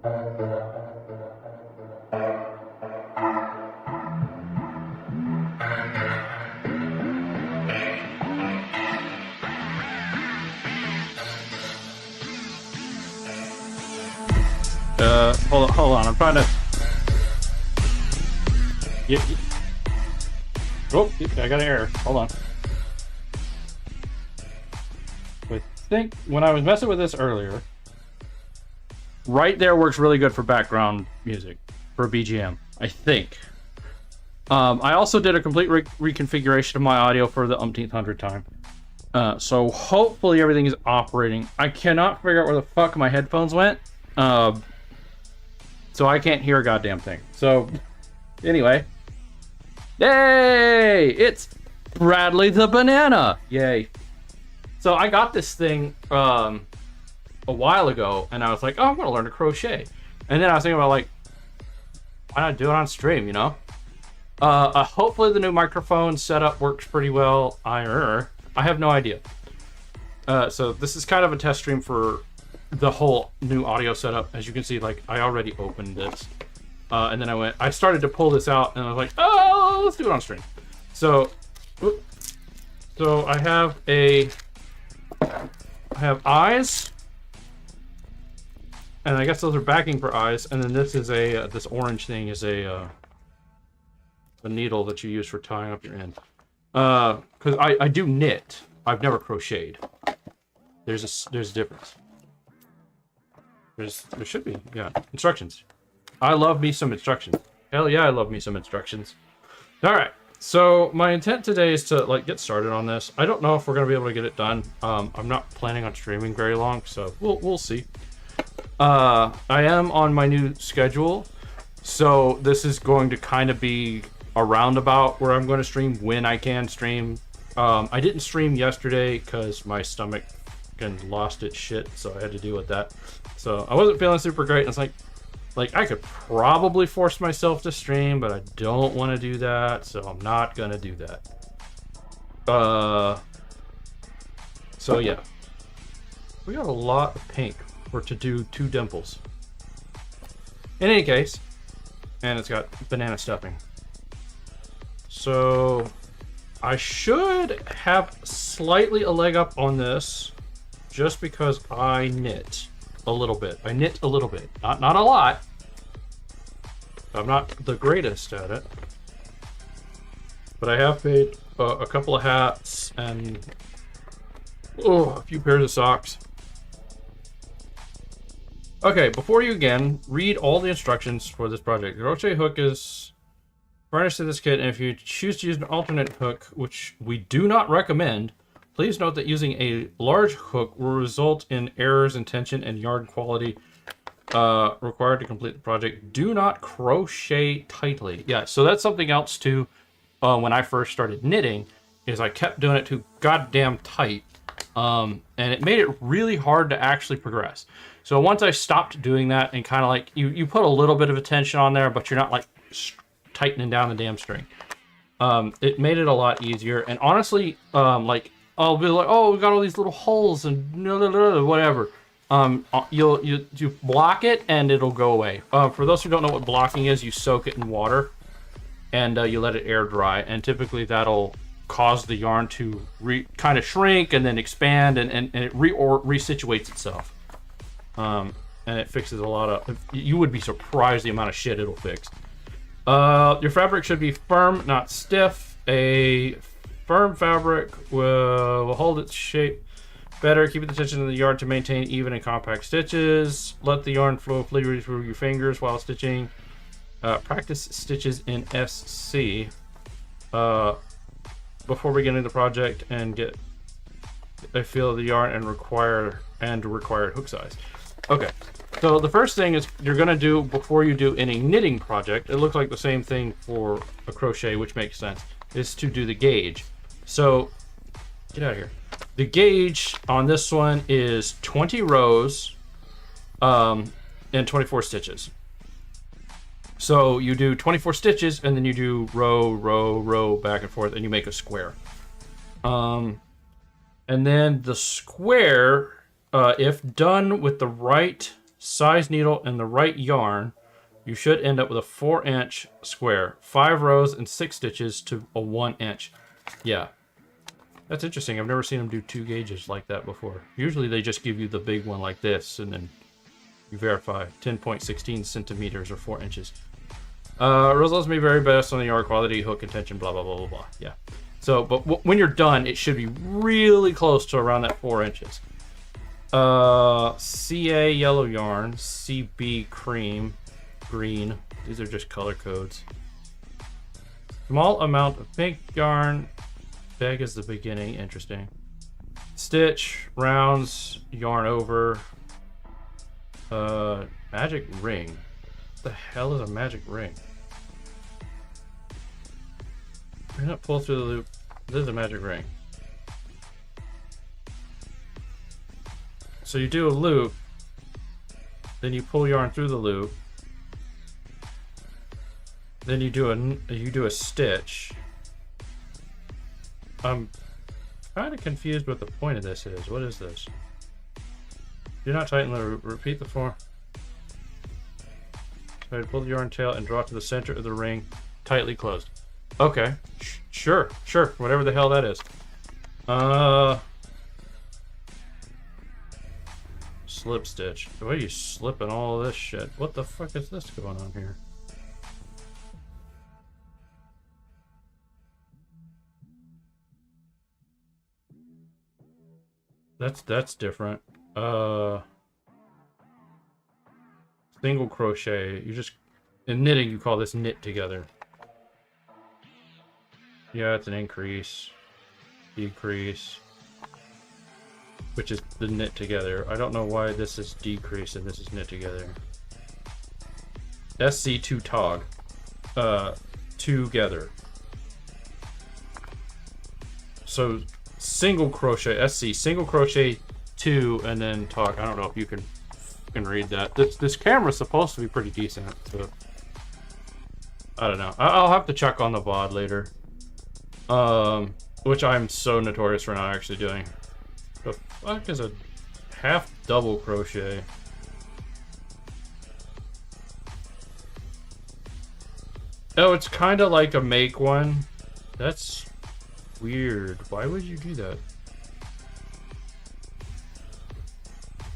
Hold on. I'm trying to. Oh, I got an error. Hold on. I think when I was messing with this earlier, right there works really good for background music, for BGM, I think. I also did a complete reconfiguration of my audio for the umpteenth hundred time. So hopefully everything is operating. I cannot figure out where the fuck my headphones went. So I can't hear a goddamn thing. So, anyway. Yay! It's Bradley the Banana! Yay. So I got this thing a while ago, and I was like, oh, I'm going to learn to crochet. And then I was thinking about, like, why not do it on stream, you know? Hopefully the new microphone setup works pretty well. I have no idea. So this is kind of a test stream for the whole new audio setup. As you can see, like, I already opened this. And then I started to pull this out, and I was like, oh, let's do it on stream. So I have eyes, and I guess those are backing for eyes, and then this is this orange thing is a needle that you use for tying up your end. Because I do knit. I've never crocheted. There's a difference. There should be, yeah, instructions. I love me some instructions. Hell yeah, I love me some instructions. All right, so my intent today is to like get started on this. I don't know if we're gonna be able to get it done. I'm not planning on streaming very long, so we'll see. I am on my new schedule, so this is going to kind of be a roundabout where I'm going to stream when I can stream. I didn't stream yesterday because my stomach lost its shit, so I had to deal with that. So I wasn't feeling super great. And it's like I could probably force myself to stream, but I don't want to do that, so I'm not gonna do that. So yeah, we got a lot of pink for to do 2 dimples. In any case, and it's got banana stuffing. So I should have slightly a leg up on this, just because I knit a little bit. I knit a little bit, not a lot. I'm not the greatest at it, but I have made a couple of hats and a few pairs of socks. Okay, before you again read all the instructions for this project. The crochet hook is furnished in this kit, and if you choose to use an alternate hook, which we do not recommend, please note that using a large hook will result in errors in tension and yarn quality required to complete the project. Do not crochet tightly. Yeah, so that's something else too. When I first started knitting, is I kept doing it too goddamn tight, and it made it really hard to actually progress. So once I stopped doing that and kind of like you put a little bit of a tension on there, but you're not like tightening down the damn string. It made it a lot easier. And honestly, like I'll be like, oh, we got all these little holes and whatever. You block it and it'll go away. For those who don't know what blocking is, you soak it in water and you let it air dry. And typically that'll cause the yarn to kind of shrink and then expand and it resituates itself. And it fixes a lot of, you would be surprised the amount of shit it'll fix. Your fabric should be firm, not stiff. A firm fabric will hold its shape better. Keep the tension of the yarn to maintain even and compact stitches. Let the yarn flow freely through your fingers while stitching. Practice stitches in SC before beginning the project and get a feel of the yarn and required hook size. Okay, so the first thing is you're going to do before you do any knitting project, it looks like the same thing for a crochet, which makes sense, is to do the gauge. So get out of here. The gauge on this one is 20 rows and 24 stitches. So you do 24 stitches and then you do row, row, row, back and forth, and you make a square. And then the square, if done with the right size needle and the right yarn, you should end up with a 4-inch square. 5 rows and 6 stitches to a 1 inch. Yeah. That's interesting. I've never seen them do 2 gauges like that before. Usually they just give you the big one like this, and then you verify 10.16 centimeters or 4 inches. Results may vary based on the yarn quality, hook intention, blah, blah, blah, blah, blah. Yeah. So, but when you're done, it should be really close to around that 4 inches. CA yellow yarn, CB cream, green. These are just color codes. Small amount of pink yarn. Beg is the beginning. Interesting. Stitch, rounds, yarn over. Magic ring. What the hell is a magic ring? Do not pull through the loop. This is a magic ring. So you do a loop, then you pull yarn through the loop, then you do a stitch. I'm kind of confused what the point of this is. What is this? Do not tighten the loop. Repeat the form. So pull the yarn tail and draw it to the center of the ring, tightly closed. Okay, sure, whatever the hell that is. Slip stitch. The way you slipping all of this shit. What the fuck is this going on here? That's different. Single crochet. You just in knitting you call this knit together. Yeah, it's an increase, decrease, which is the knit together. I don't know why this is decrease and this is knit together. SC2 tog, together. So single crochet, SC, single crochet 2, and then tog. I don't know if you can read that. This camera's supposed to be pretty decent, so I don't know. I'll have to check on the VOD later. Which I'm so notorious for not actually doing. The fuck is a half double crochet? Oh, it's kind of like a make one. That's weird. Why would you do that?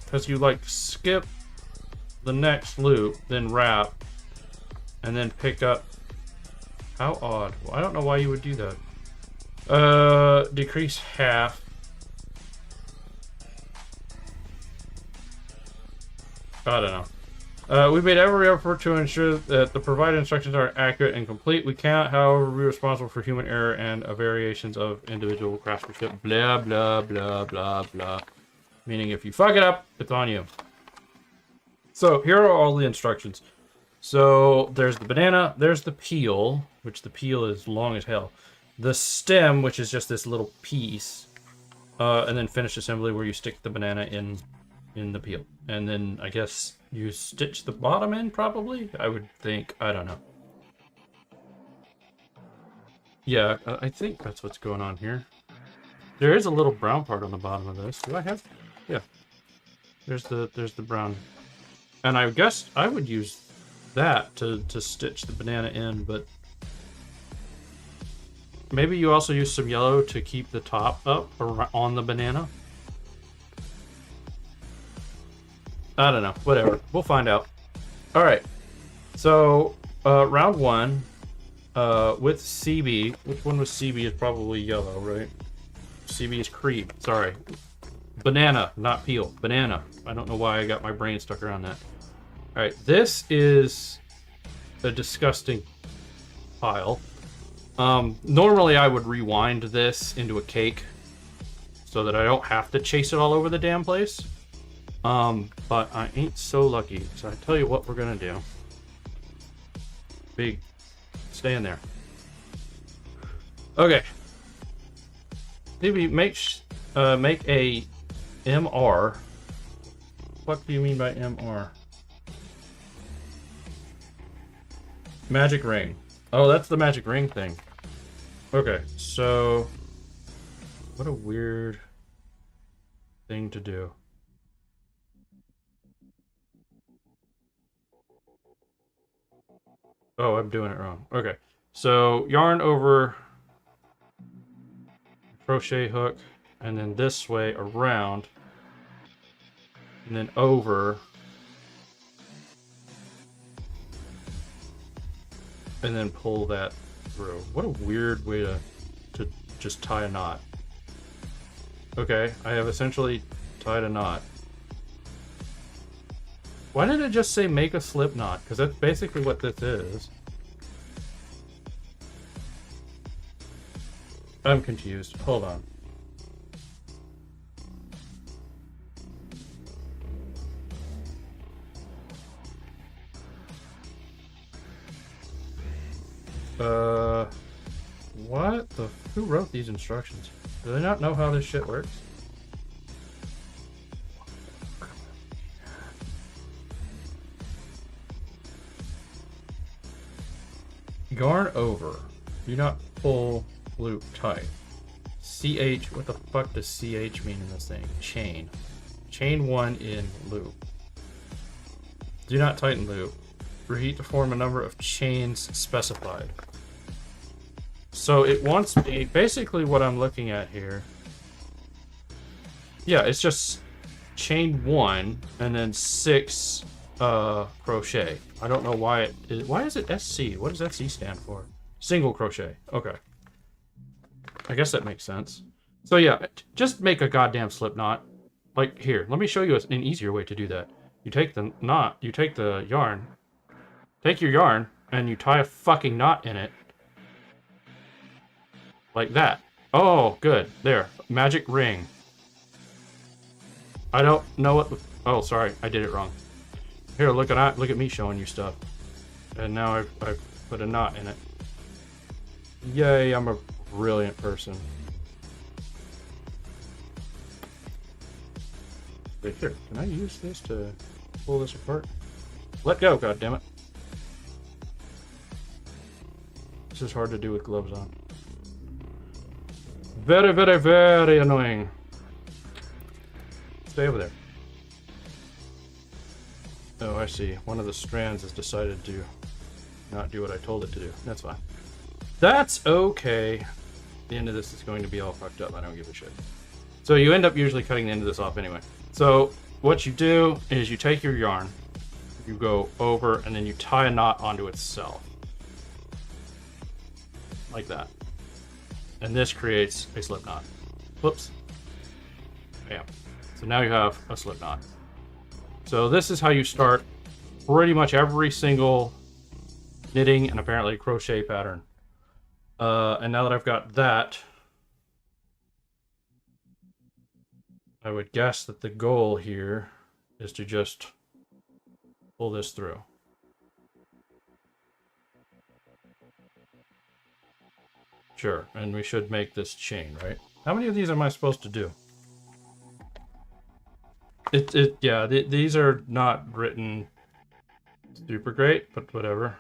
Because you like skip the next loop, then wrap, and then pick up. How odd. Well, I don't know why you would do that. Decrease half. I don't know. We made every effort to ensure that the provided instructions are accurate and complete. We cannot, however, be responsible for human error and variations of individual craftsmanship. Blah, blah, blah, blah, blah. Meaning if you fuck it up, it's on you. So here are all the instructions. So there's the banana, there's the peel, which the peel is long as hell. The stem, which is just this little piece, and then finish assembly where you stick the banana in the peel. And then I guess you stitch the bottom in, probably? I would think. I don't know. Yeah, I think that's what's going on here. There is a little brown part on the bottom of this. Do I have? Yeah. There's the brown. And I guess I would use that to stitch the banana in, but maybe you also use some yellow to keep the top up on the banana. I don't know. Whatever. We'll find out. All right. So round 1 with CB. Which one was CB? Is probably yellow, right? CB is cream. Sorry. Banana, not peel. Banana. I don't know why I got my brain stuck around that. All right. This is a disgusting pile. Normally I would rewind this into a cake so that I don't have to chase it all over the damn place. But I ain't so lucky. So I tell you what we're gonna do. Big, stay in there. Okay. Maybe make a MR. What do you mean by MR? Magic ring. Oh, that's the magic ring thing. Okay, so what a weird thing to do. Oh, I'm doing it wrong. Okay. So yarn over crochet hook, and then this way around, and then over, and then pull that through. What a weird way to just tie a knot. Okay, I have essentially tied a knot. Why did it just say make a slip knot? Because that's basically what this is. I'm confused. Hold on. What the? Who wrote these instructions? Do they not know how this shit works? Yarn over. Do not pull loop tight. CH, what the fuck does CH mean in this thing? Chain. Chain one in loop. Do not tighten loop. Reheat to form a number of chains specified. So it wants me, basically what I'm looking at here. Yeah, it's just chain one and then 6 crochet. I don't know why it is. Why is it SC? What does SC stand for? Single crochet. Okay. I guess that makes sense. So yeah, just make a goddamn slip knot. Like here, let me show you an easier way to do that. You take the knot, you take the yarn, take your yarn, and you tie a fucking knot in it. Like that. Oh, good. There. Magic ring. I don't know what the... Oh, sorry. I did it wrong. Here, look at me showing you stuff. And now I've put a knot in it. Yay, I'm a brilliant person. Wait, here. Can I use this to pull this apart? Let go, goddammit. This is hard to do with gloves on. Very, very, very annoying. Stay over there. Oh, I see. One of the strands has decided to not do what I told it to do. That's fine. That's okay. The end of this is going to be all fucked up. I don't give a shit. So you end up usually cutting the end of this off anyway. So what you do is you take your yarn, you go over, and then you tie a knot onto itself. Like that. And this creates a slip knot. Whoops. Bam. So now you have a slip knot. So this is how you start pretty much every single knitting and apparently crochet pattern. And now that I've got that, I would guess that the goal here is to just pull this through. Sure, and we should make this chain, right? How many of these am I supposed to do? Yeah, these are not written super great, but whatever.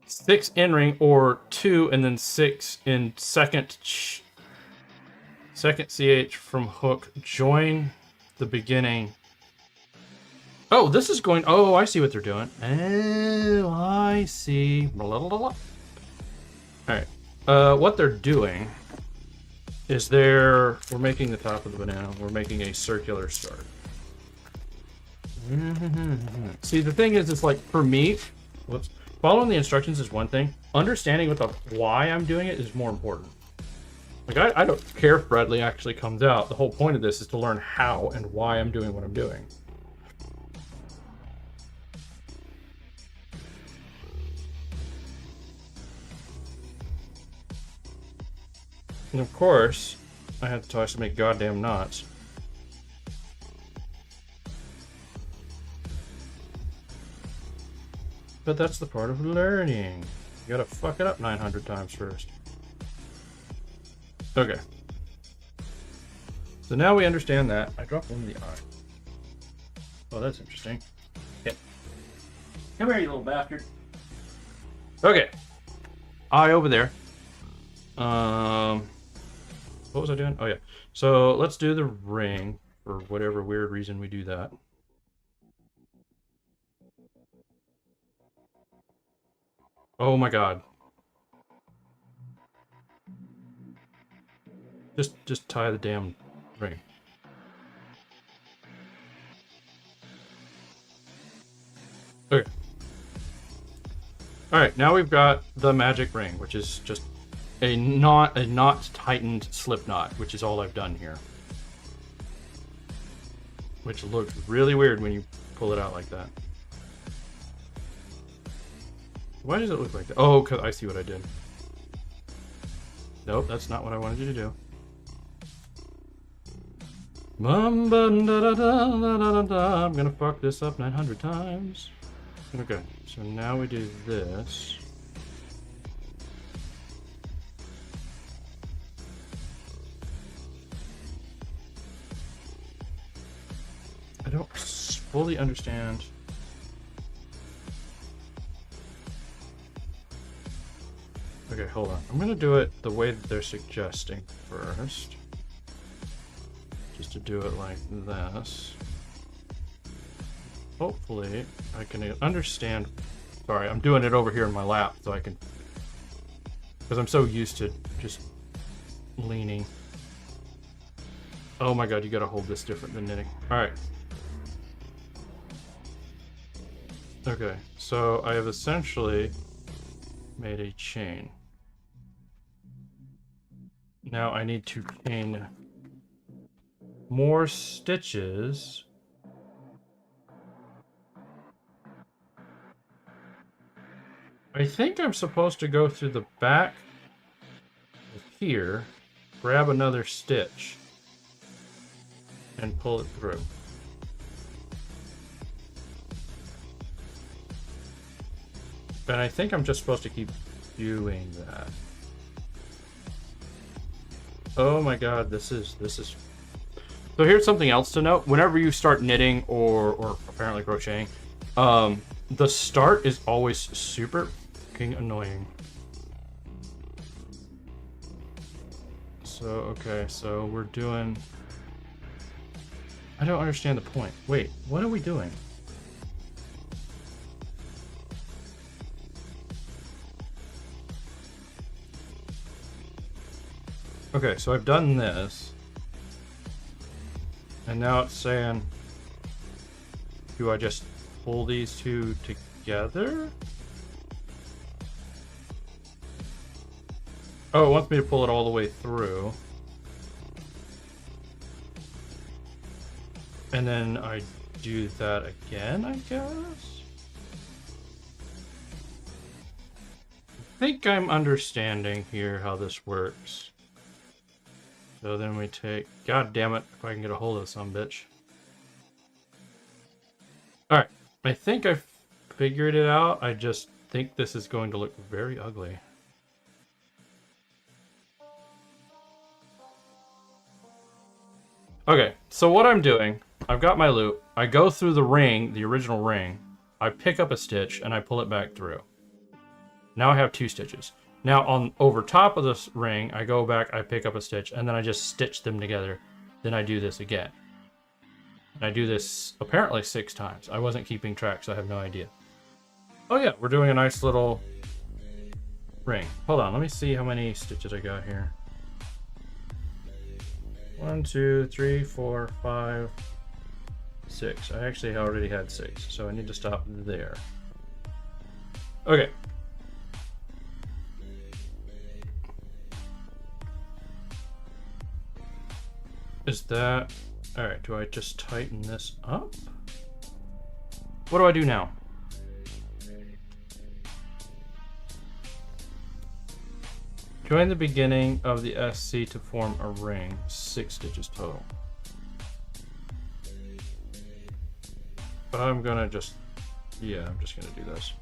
6 in ring or 2 and then 6 in second CH from hook. Join the beginning. Oh, this is going. Oh, I see what they're doing. Oh, I see. Blah, blah, blah. All right. What they're doing is we're making the top of the banana. We're making a circular start. See, the thing is, it's like for me, whoops, following the instructions is one thing. Understanding what the why I'm doing it is more important. Like I don't care if Bradley actually comes out. The whole point of this is to learn how and why I'm doing what I'm doing. And of course, I had to tell us to make goddamn knots. But that's the part of learning. You gotta fuck it up 900 times first. Okay. So now we understand that. I dropped one of the eye. Oh, that's interesting. Yep. Come here, you little bastard. Okay. Eye over there. What was I doing? Oh yeah. So let's do the ring for whatever weird reason we do that. Oh my god. Just tie the damn ring. Okay. Alright, now we've got the magic ring, which is just a not tightened slip knot, which is all I've done here. Which looks really weird when you pull it out like that. Why does it look like that? Oh, cause I see what I did. Nope, that's not what I wanted you to do. I'm gonna fuck this up 900 times. Okay, so now we do this. I don't fully understand. Okay, hold on. I'm gonna do it the way that they're suggesting first. Just to do it like this. Hopefully, I can understand. Sorry, I'm doing it over here in my lap so I can. Because I'm so used to just leaning. Oh my god, you gotta hold this different than knitting. Alright. Okay, so I have essentially made a chain. Now I need to chain more stitches. I think I'm supposed to go through the back here, grab another stitch, and pull it through. And I think I'm just supposed to keep doing that. Oh my god, this is... So here's something else to note. Whenever you start knitting or apparently crocheting, the start is always super fucking annoying. So, okay, so we're doing... I don't understand the point. Wait, what are we doing? Okay, so I've done this. And now it's saying, do I just pull these two together? Oh, it wants me to pull it all the way through. And then I do that again, I guess? I think I'm understanding here how this works. So then we take... God damn it, if I can get a hold of some bitch. Alright, I think I figured it out. I just think this is going to look very ugly. Okay, so what I'm doing, I've got my loop. I go through the ring, the original ring. I pick up a stitch and I pull it back through. Now I have 2 stitches. Now on over top of this ring, I go back, I pick up a stitch, and then I just stitch them together. Then I do this again. And I do this apparently 6 times. I wasn't keeping track, so I have no idea. Oh yeah, we're doing a nice little ring. Hold on, let me see how many stitches I got here. 1, 2, 3, 4, 5, 6. I actually already had 6, so I need to stop there. Okay. Is that... Alright, do I just tighten this up? What do I do now? Join the beginning of the SC to form a ring. 6 stitches total. I'm gonna just... Yeah, I'm just gonna do this.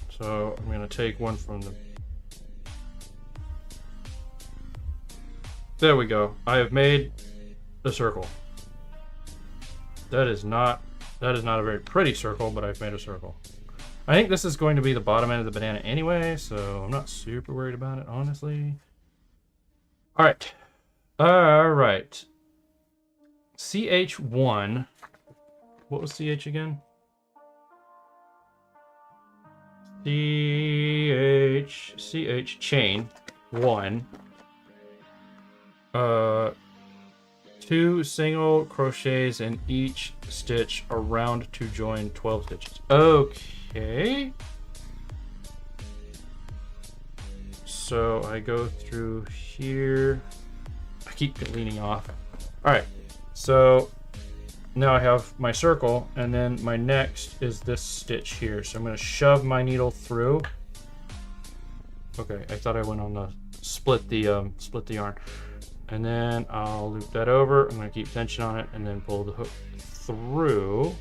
So I'm gonna take one from the... There we go. I have made a circle. That is not a very pretty circle, but I've made a circle. I think this is going to be the bottom end of the banana anyway, so I'm not super worried about it, honestly. Alright. Alright. CH1. What was CH again? CH chain 1. 2 single crochets in each stitch around to join 12 stitches. Okay. So I go through here. I keep leaning off. All right. So now I have my circle, and then my next is this stitch here. So I'm going to shove my needle through. Okay, I thought I went on the split the yarn. And then I'll loop that over. I'm going to keep tension on it and then pull the hook through.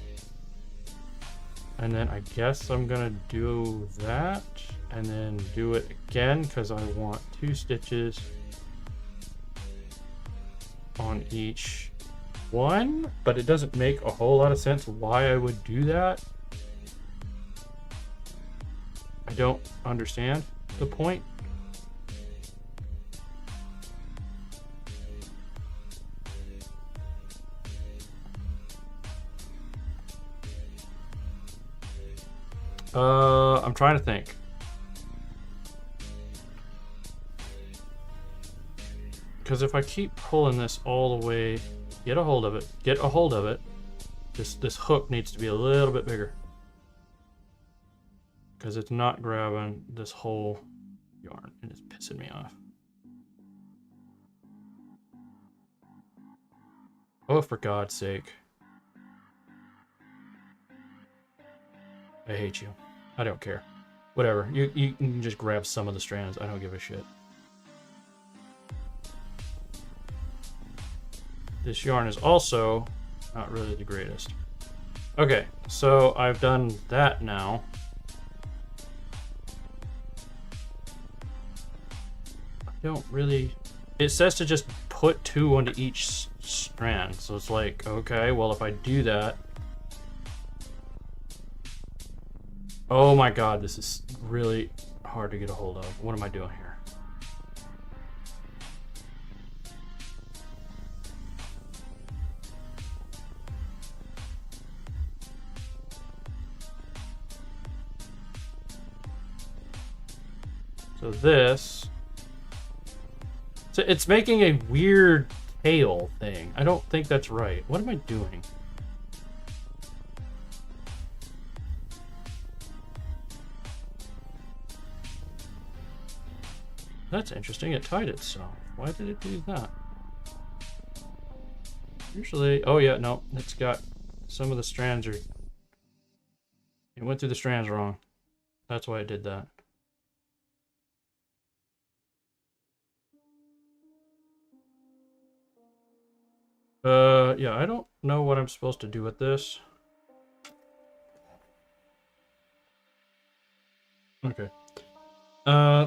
And then I guess I'm going to do that and then do it again because I want 2 stitches on each one, but it doesn't make a whole lot of sense why I would do that. I don't understand the point. I'm trying to think. Because if I keep pulling this all the way, get a hold of it. This hook needs to be a little bit bigger. Because it's not grabbing this whole yarn and it's pissing me off. Oh, for God's sake. I hate you. I don't care. Whatever. You can just grab some of the strands. I don't give a shit. This yarn is also not really the greatest. Okay, so I've done that now. I don't really... It says to just put 2 onto each strand. So it's like, okay, well if I do that... Oh my God, this is really hard to get a hold of. What am I doing here? So this, so it's making a weird tail thing. I don't think that's right. What am I doing? That's interesting. It tied itself. Why did it do that? Usually, oh yeah, no, it's got some of the strands are, it went through the strands wrong. That's why it did that. Yeah, I don't know what I'm supposed to do with this. Okay.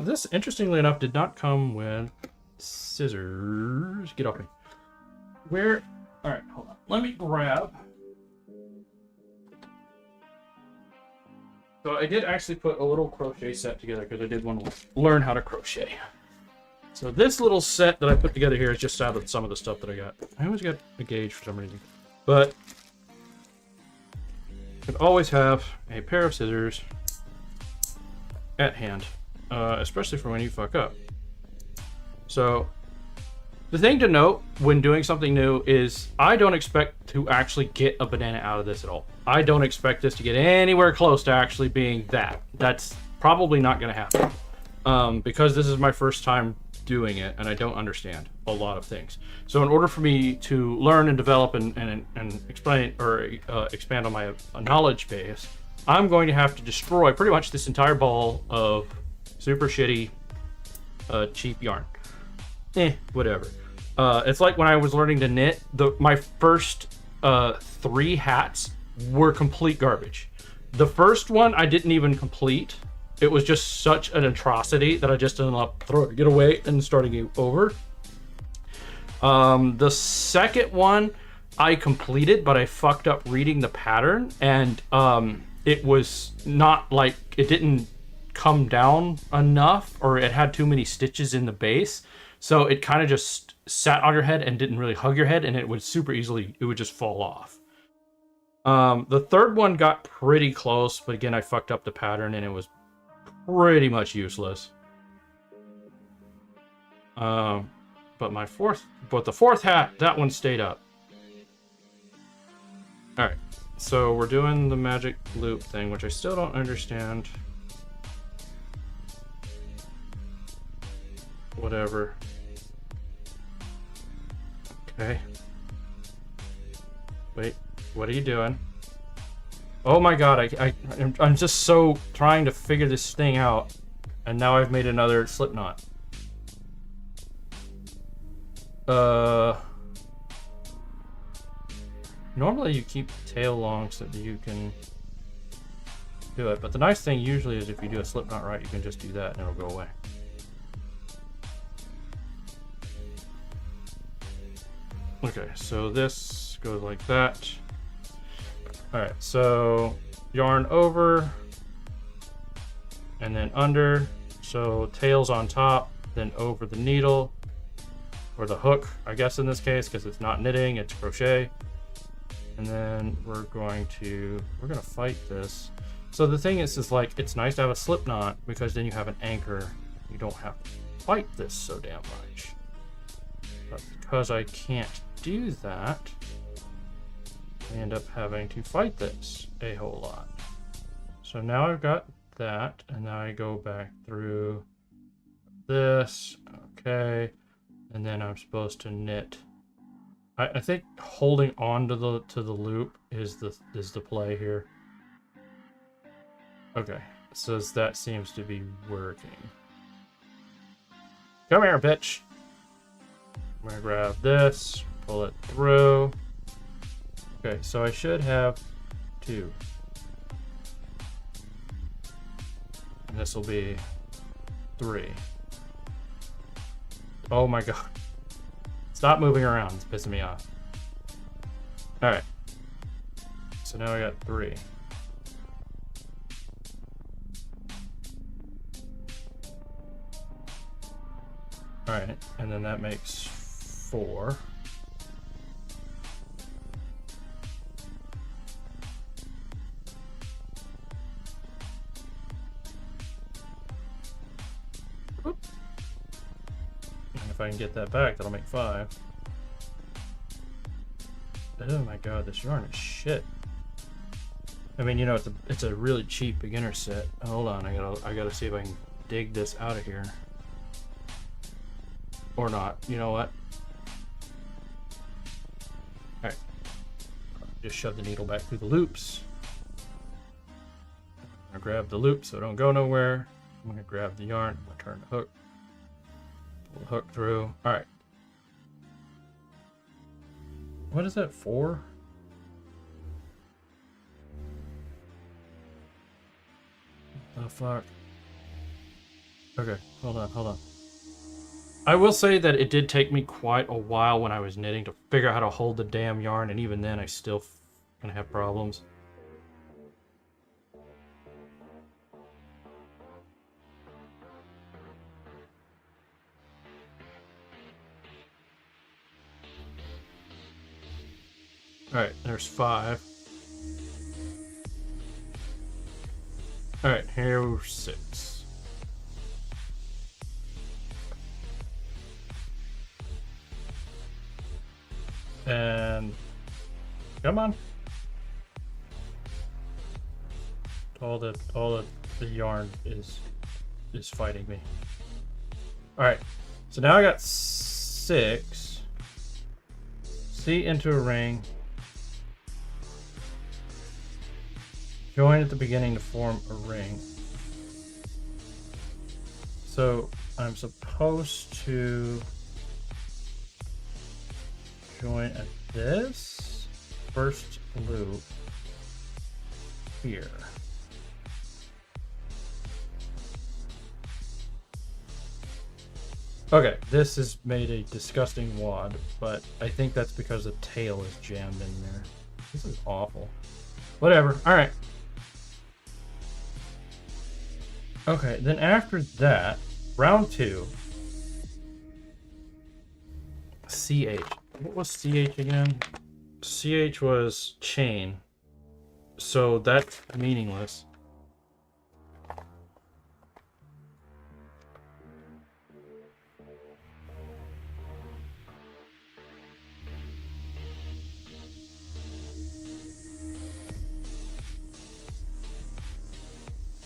This, interestingly enough, did not come with scissors. Get off me. Where? All right, hold on. Let me grab. So I did actually put a little crochet set together because I did want to learn how to crochet. So this little set that I put together here is just out of some of the stuff that I got. I always got a gauge for some reason, but you could always have a pair of scissors at hand, especially for when you fuck up. So the thing to note when doing something new is I don't expect to actually get a banana out of this at all. I don't expect this to get anywhere close to actually being that. That's probably not going to happen because this is my first time doing it and I don't understand a lot of things. So in order for me to learn and develop and explain or expand on my knowledge base, I'm going to have to destroy pretty much this entire ball of super shitty cheap yarn. Whatever. It's like when I was learning to knit, my first 3 hats were complete garbage. The first one I didn't even complete. It was just such an atrocity that I just ended up throwing it away and starting it over. The second one I completed, but I fucked up reading the pattern, and it was not like, it didn't come down enough, or it had too many stitches in the base. So it kind of just sat on your head and didn't really hug your head, and it would just fall off. The third one got pretty close, but again, I fucked up the pattern and it was pretty much useless. But the fourth hat, that one stayed up. Alright, so we're doing the magic loop thing, which I still don't understand. Whatever. Okay. Wait, what are you doing? Oh my god, I'm just so trying to figure this thing out, and now I've made another slip knot. Normally you keep the tail long so that you can do it, but the nice thing usually is if you do a slip knot right, you can just do that and it'll go away. Okay, so this goes like that. Alright, so yarn over and then under. So tails on top, then over the needle or the hook, I guess in this case, because it's not knitting, it's crochet. And then we're gonna fight this. So the thing is like, it's nice to have a slip knot because then you have an anchor. You don't have to fight this so damn much. But because I can't do that, I end up having to fight this a whole lot. So now I've got that, and now I go back through this, okay, and then I'm supposed to knit. I think holding on to the loop is the play here. Okay, so that seems to be working. Come here, bitch. I'm gonna grab this, pull it through. Okay, so I should have 2. And this will be 3. Oh my god. Stop moving around, it's pissing me off. Alright. So now I got 3. Alright, and then that makes 4. If I can get that back, that'll make 5. Oh my god, this yarn is shit. I mean, you know, it's a really cheap beginner set. Hold on, I gotta see if I can dig this out of here. Or not. You know what? Alright. Just shove the needle back through the loops. I'm gonna grab the loop so it don't go nowhere. I'm gonna grab the yarn, I'm gonna turn the hook. Pull the hook through. Alright. What is that for? What the fuck? Okay, hold on. I will say that it did take me quite a while when I was knitting to figure out how to hold the damn yarn, and even then I still gonna have problems. Alright, there's 5. Alright, here's 6. And come on. All the yarn is fighting me. Alright, so now I got 6. See into a ring. Join at the beginning to form a ring. So I'm supposed to join at this first loop here. Okay, this has made a disgusting wad, but I think that's because the tail is jammed in there. This is awful. Whatever, alright. Okay, then after that, round 2, CH. What was CH again? CH was chain. So that's meaningless.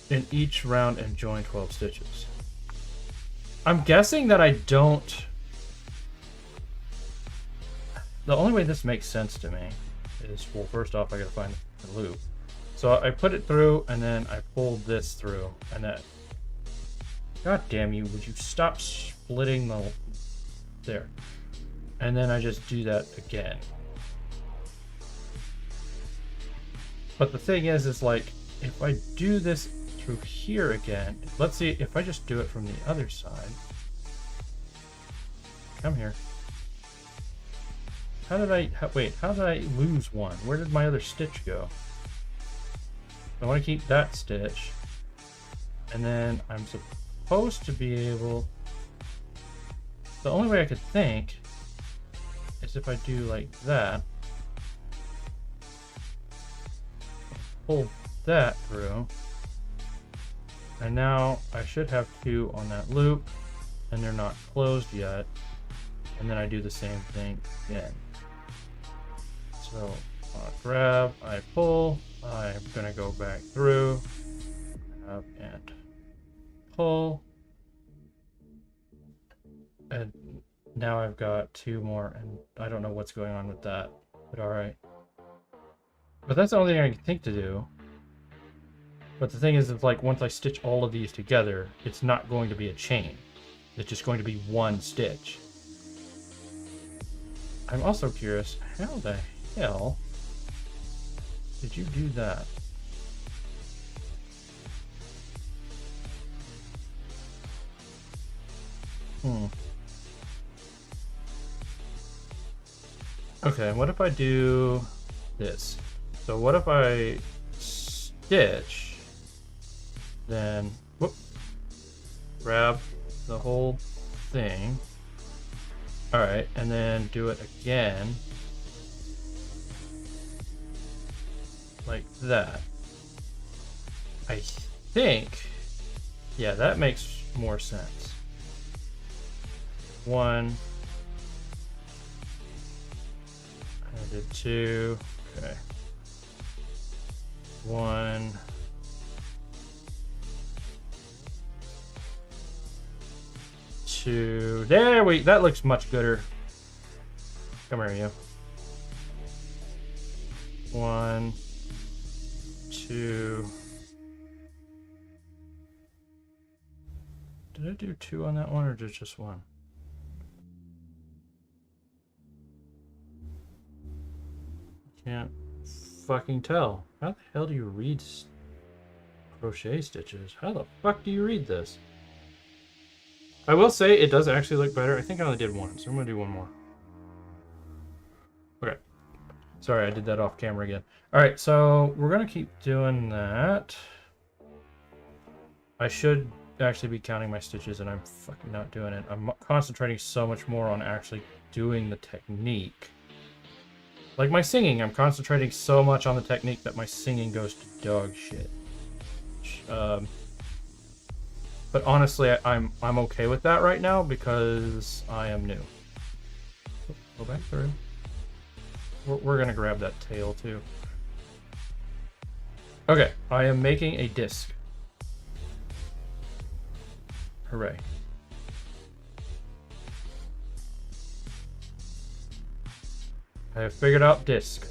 In each round and join 12 stitches. I'm guessing that I don't... The only way this makes sense to me is, well, first off, I gotta find the loop. So I put it through, and then I pulled this through, and then... God damn you, would you stop splitting the... There. And then I just do that again. But the thing is like, if I do this through here again, let's see if I just do it from the other side. Come here. How did I, wait, how did I lose one? Where did my other stitch go? I want to keep that stitch. And then I'm supposed to be able, the only way I could think is if I do like that. Pull that through. And now I should have 2 on that loop, and they're not closed yet. And then I do the same thing again. So grab, I pull, I'm gonna go back through, and pull. And now I've got 2 more, and I don't know what's going on with that, but alright. But that's the only thing I can think to do. But the thing is, it's like once I stitch all of these together, it's not going to be a chain. It's just going to be one stitch. I'm also curious, how the hell did you do that? Okay, what if I do this? So what if I stitch, then whoop, grab the whole thing. All right, and then do it again, like that. I think, yeah, that makes more sense. 1, I did 2, okay. 1, 2, there we, that looks much gooder. Come here, you. 1, 2. Did I do 2 on that one, or just 1? Can't fucking tell. How the hell do you read crochet stitches? How the fuck do you read this? I will say it does actually look better. I think I only did 1, so I'm gonna do 1 more. Okay. Sorry, I did that off camera again. Alright, so we're gonna keep doing that. I should actually be counting my stitches, and I'm fucking not doing it. I'm concentrating so much more on actually doing the technique. Like my singing, I'm concentrating so much on the technique that my singing goes to dog shit. But honestly, I'm okay with that right now because I am new. Go back through. We're gonna grab that tail too. Okay, I am making a disc. Hooray. I have figured out disc.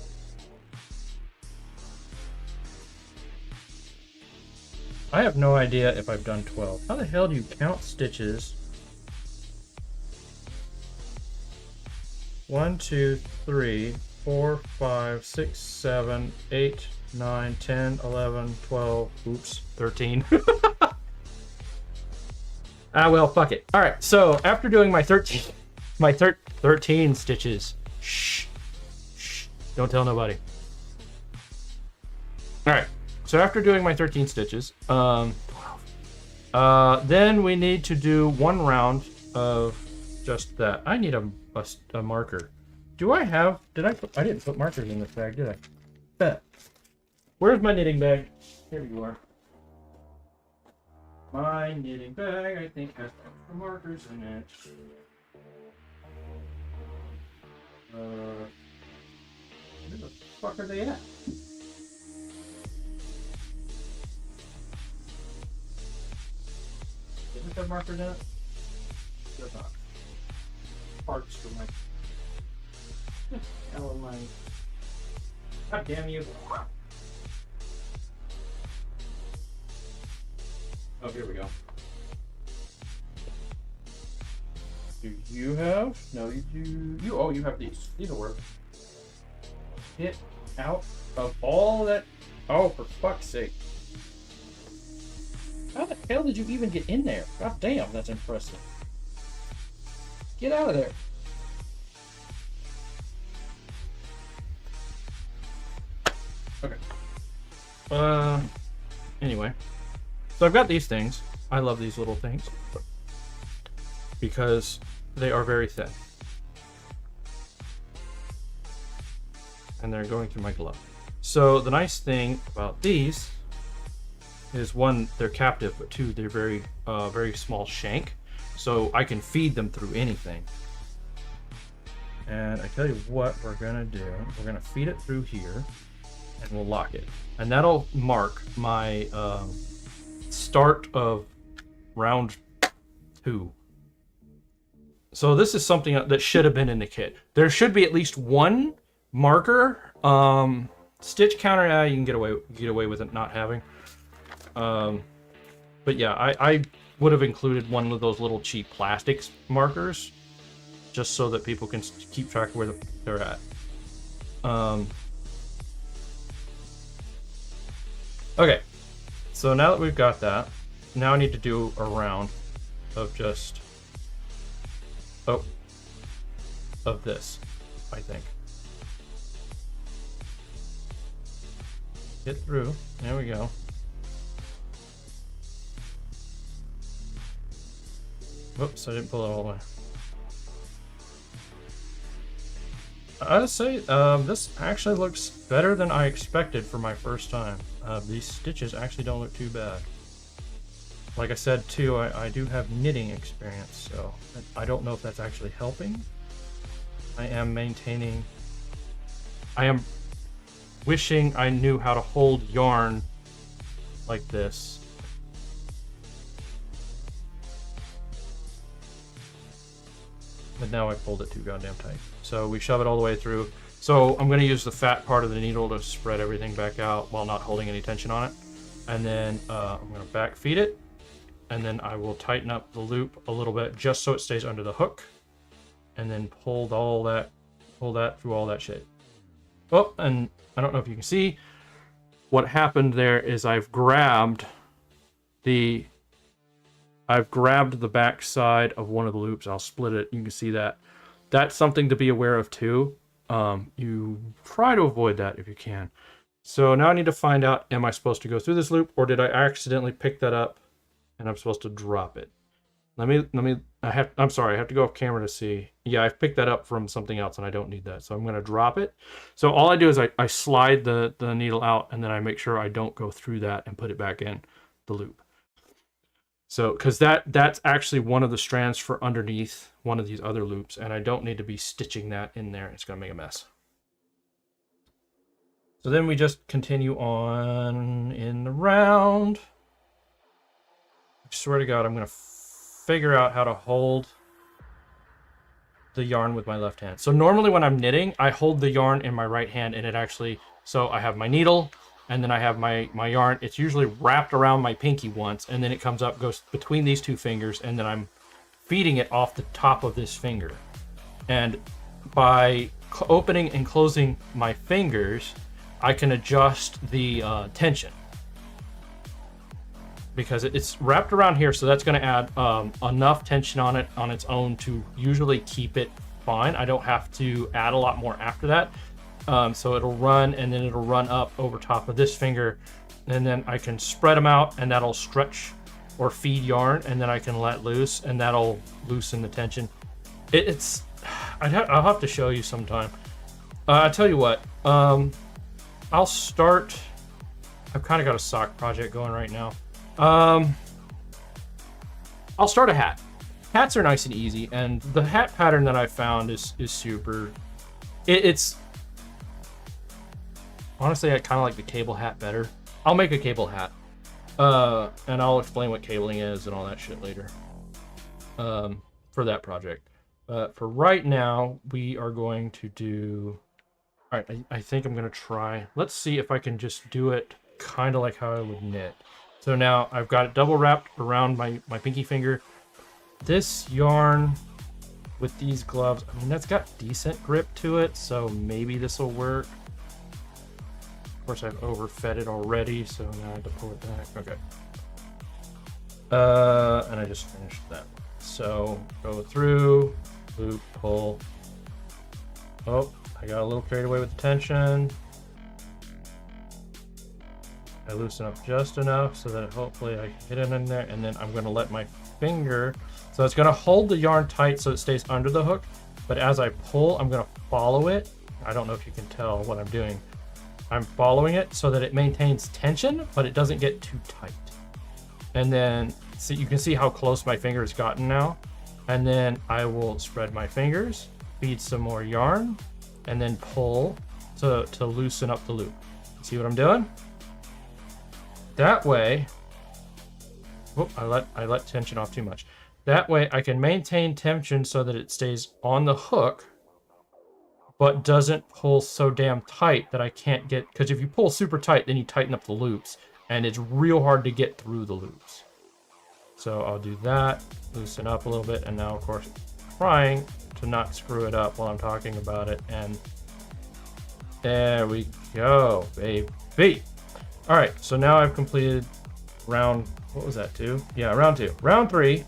I have no idea if I've done 12. How the hell do you count stitches? 1, 2, 3, 4, 5, 6, 7, 8, 9, 10, 11, 12, oops, 13. Ah, well, fuck it. All right, so after doing my 13 stitches, shh, don't tell nobody. All right, so after doing my 13 stitches, 12. Then we need to do 1 round of just that. I need a a marker. Do I have? I didn't put markers in this bag, did I? Bet. Where's my knitting bag? Here you are. My knitting bag, I think, has extra markers in it. Where the fuck are they at? Does it have markers in it? It does not. Parts for my... Hell of my... God damn you. Oh, here we go. Do you have? No, you do. Oh, you have these. These will work. Get out of all that. Oh, for fuck's sake. How the hell did you even get in there? God damn, that's impressive. Get out of there. Okay. Anyway. So I've got these things. I love these little things because they are very thin. And they're going through my glove. So the nice thing about these is, one, they're captive, but two, they're very small shank. So I can feed them through anything. And I tell you what we're gonna do. We're gonna feed it through here and we'll lock it. And that'll mark my start of round 2. So this is something that should have been in the kit. There should be at least one marker. Stitch counter, you can get away with it not having. But yeah, I would have included one of those little cheap plastics markers, just so that people can keep track of where they're at. Okay, so now that we've got that, now I need to do a round of just, of this, I think. Get through, there we go. Whoops, I didn't pull it all the way. I'd say this actually looks better than I expected for my first time. These stitches actually don't look too bad. Like I said too, I do have knitting experience, so I don't know if that's actually helping. I am wishing I knew how to hold yarn like this. But now I pulled it too goddamn tight. So we shove it all the way through. So I'm going to use the fat part of the needle to spread everything back out while not holding any tension on it. And then I'm going to back feed it. And then I will tighten up the loop a little bit just so it stays under the hook. And then pull that through all that shit. Oh, and I don't know if you can see. What happened there is I've grabbed the back side of one of the loops. I'll split it. You can see that. That's something to be aware of too. You try to avoid that if you can. So now I need to find out, am I supposed to go through this loop, or did I accidentally pick that up and I'm supposed to drop it? I'm sorry, I have to go off camera to see. Yeah, I've picked that up from something else and I don't need that. So I'm going to drop it. So all I do is I slide the needle out and then I make sure I don't go through that and put it back in the loop. So, because that's actually one of the strands for underneath one of these other loops, and I don't need to be stitching that in there. It's going to make a mess. So then we just continue on in the round. I swear to God, I'm going to figure out how to hold the yarn with my left hand. So normally when I'm knitting, I hold the yarn in my right hand, and it actually, so I have my needle, and then I have my yarn. It's usually wrapped around my pinky once, and then it comes up, goes between these two fingers, and then I'm feeding it off the top of this finger. And by opening and closing my fingers, I can adjust the tension. Because it's wrapped around here, so that's going to add enough tension on it on its own to usually keep it fine. I don't have to add a lot more after that. So it'll run, and then it'll run up over top of this finger, and then I can spread them out, and that'll stretch or feed yarn, and then I can let loose, and that'll loosen the tension. I'll have to show you sometime. I'll tell you what. I'll start. I've kind of got a sock project going right now. I'll start a hat. Hats are nice and easy, and the hat pattern that I found is super. It's honestly, I kind of like the cable hat better. I'll make a cable hat, and I'll explain what cabling is and all that shit later. For that project. For right now, we are going to do. All right, I think I'm gonna try. Let's see if I can just do it kind of like how I would knit. So now I've got it double wrapped around my pinky finger. This yarn with these gloves, I mean, that's got decent grip to it, so maybe this will work. Of course, I've overfed it already, so now I have to pull it back. Okay. And I just finished that. So go through, loop, pull. Oh, I got a little carried away with the tension. I loosen up just enough so that hopefully I can get it in there, and then I'm going to let my finger, so it's going to hold the yarn tight so it stays under the hook, but as I pull, I'm going to follow it. I don't know if you can tell what I'm doing. I'm following it so that it maintains tension, but it doesn't get too tight. And then, see, you can see how close my finger has gotten now. And then I will spread my fingers, feed some more yarn, and then pull to loosen up the loop. See what I'm doing? That way, whoop, I let tension off too much. That way I can maintain tension so that it stays on the hook, but doesn't pull so damn tight that I can't get, because if you pull super tight, then you tighten up the loops, and it's real hard to get through the loops. So I'll do that, loosen up a little bit, and now of course trying to not screw it up while I'm talking about it, and there we go, baby. All right, so now I've completed round, what was that, 2? Yeah, round 2. Round 3,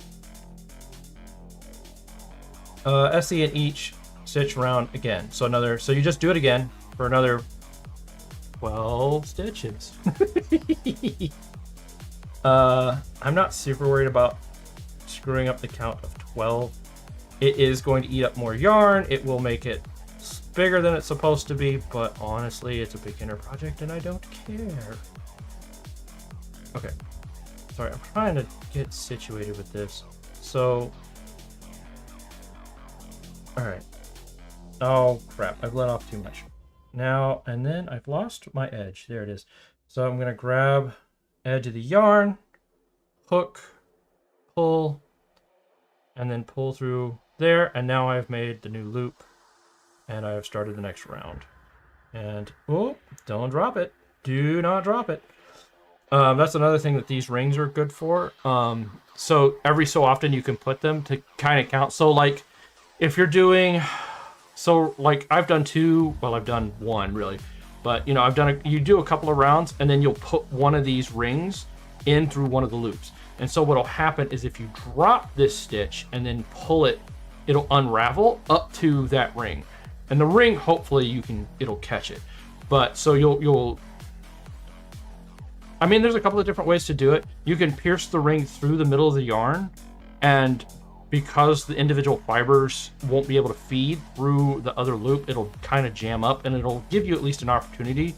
SE in each stitch round again. So you just do it again for another 12 stitches. I'm not super worried about screwing up the count of 12. It is going to eat up more yarn. It will make it bigger than it's supposed to be, but honestly, it's a beginner project and I don't care. Okay, sorry, I'm trying to get situated with this. So, all right. Oh crap, I've let off too much. Now, and then I've lost my edge. There it is. So I'm gonna grab edge of the yarn, hook, pull, and then pull through there. And now I've made the new loop and I have started the next round. And, oh, don't drop it. Do not drop it. That's another thing that these rings are good for. So every so often you can put them to kind of count. So like if you're doing, so like I've done 2, well, I've done 1 really, but you know, you do a couple of rounds and then you'll put one of these rings in through one of the loops. And so what'll happen is if you drop this stitch and then pull it, it'll unravel up to that ring. And the ring, hopefully it'll catch it. But so you'll, I mean, there's a couple of different ways to do it. You can pierce the ring through the middle of the yarn, and because the individual fibers won't be able to feed through the other loop, it'll kind of jam up and it'll give you at least an opportunity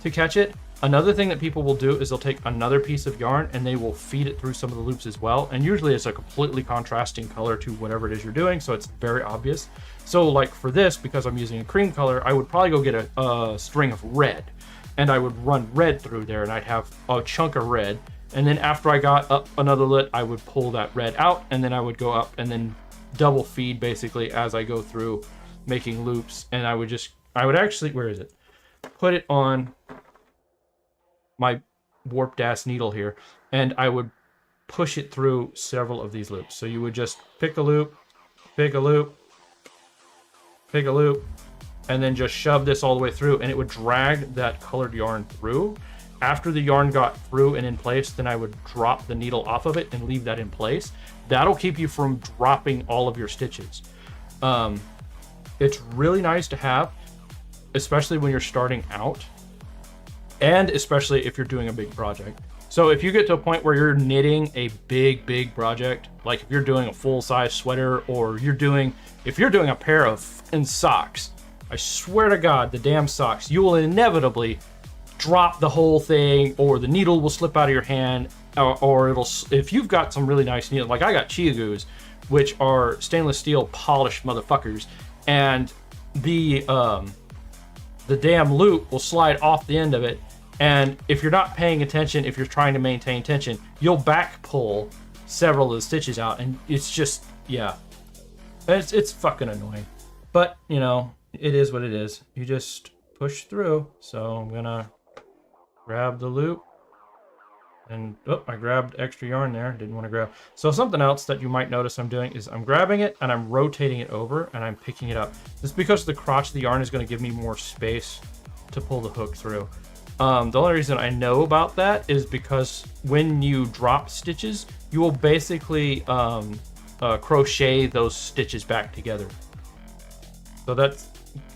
to catch it. Another thing that people will do is they'll take another piece of yarn and they will feed it through some of the loops as well. And usually it's a completely contrasting color to whatever it is you're doing, so it's very obvious. So like for this, because I'm using a cream color, I would probably go get a string of red, and I would run red through there, and I'd have a chunk of red. And then after I got up another lit, I would pull that red out, and then I would go up and then double feed basically as I go through making loops. And I would actually, where is it? Put it on my warped ass needle here, and I would push it through several of these loops. So you would just pick a loop, pick a loop, pick a loop, and then just shove this all the way through, and it would drag that colored yarn through. After the yarn got through and in place, then I would drop the needle off of it and leave that in place. That'll keep you from dropping all of your stitches. It's really nice to have, especially when you're starting out, and especially if you're doing a big project. So if you get to a point where you're knitting a big project, like if you're doing a full-size sweater, or if you're doing a pair of socks, I swear to God, the damn socks, you will inevitably drop the whole thing, or the needle will slip out of your hand, or it'll, if you've got some really nice needles, like I got Chiagoos, which are stainless steel polished motherfuckers, and the damn loop will slide off the end of it, and if you're not paying attention, if you're trying to maintain tension, you'll back pull several of the stitches out, and it's just, yeah, it's fucking annoying. But, you know, it is what it is. You just push through. So I'm gonna grab the loop, and I grabbed extra yarn there. Didn't want to grab. So something else that you might notice I'm doing is I'm grabbing it and I'm rotating it over and I'm picking it up. This is because the crotch of the yarn is going to give me more space to pull the hook through. The only reason I know about that is because when you drop stitches, you will basically crochet those stitches back together. So that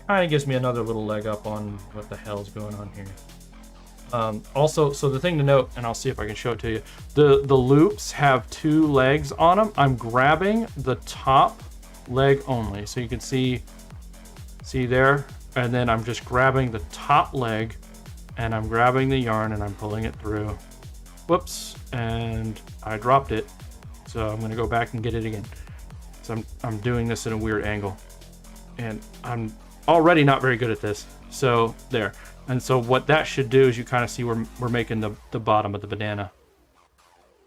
kind of gives me another little leg up on what the hell's going on here. Also, so the thing to note, and I'll see if I can show it to you, the loops have 2 legs on them. I'm grabbing the top leg only, so you can see there, and then I'm just grabbing the top leg, and I'm grabbing the yarn and I'm pulling it through. Whoops, and I dropped it, so I'm gonna go back and get it again. So I'm doing this in a weird angle, and I'm already not very good at this. So there. And so what that should do is you kind of see we're making the bottom of the banana.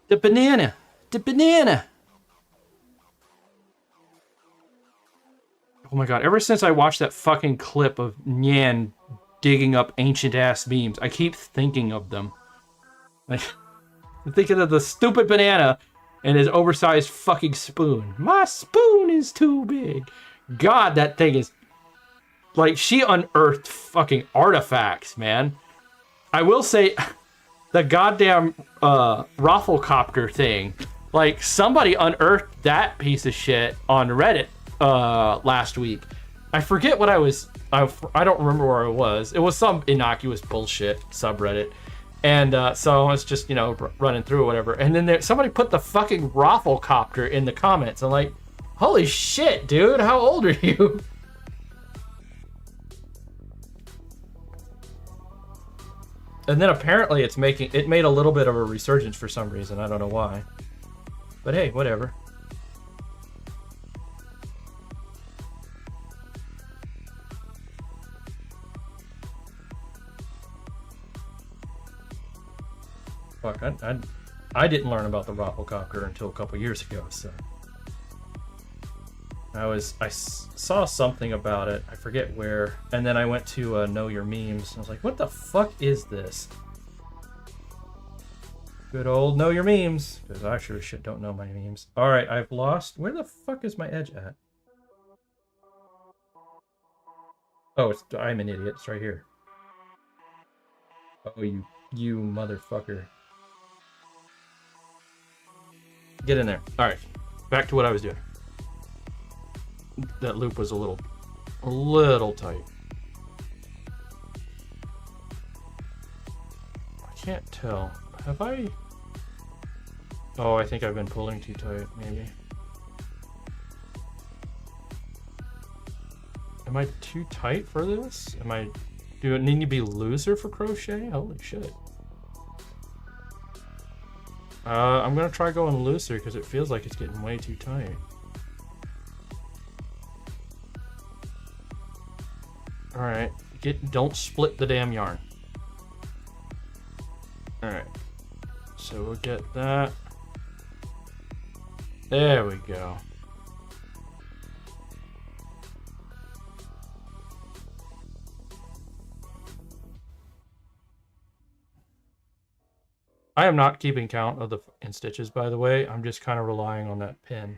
The banana! The banana! Oh my god, ever since I watched that fucking clip of Nyan digging up ancient ass memes, I keep thinking of them. Like, I'm thinking of the stupid banana and his oversized fucking spoon. My spoon is too big. God, that thing is... Like, she unearthed fucking artifacts, man. I will say, the goddamn Rafflecopter thing. Like, somebody unearthed that piece of shit on Reddit last week. I forget what I don't remember where I was. It was some innocuous bullshit subreddit. And so I was just, you know, running through or whatever. And then somebody put the fucking Rafflecopter in the comments. I'm like, holy shit, dude, how old are you? And then apparently it made a little bit of a resurgence for some reason. I don't know why. But hey, whatever. Fuck, I didn't learn about the Rafflecopter until a couple years ago, so. I saw something about it, I forget where, and then I went to Know Your Memes, and I was like, what the fuck is this? Good old Know Your Memes, because I sure as shit don't know my memes. Alright, I've lost, where the fuck is my edge at? Oh, I'm an idiot, it's right here. Oh, you motherfucker. Get in there. Alright, back to what I was doing. That loop was a little tight. I can't tell. Have I? Oh, I think I've been pulling too tight, maybe. Am I too tight for this? Do it need to be looser for crochet? Holy shit. I'm gonna try going looser because it feels like it's getting way too tight. Alright, don't split the damn yarn. Alright, so we'll get that. There we go. I am not keeping count of the stitches, by the way. I'm just kind of relying on that pin.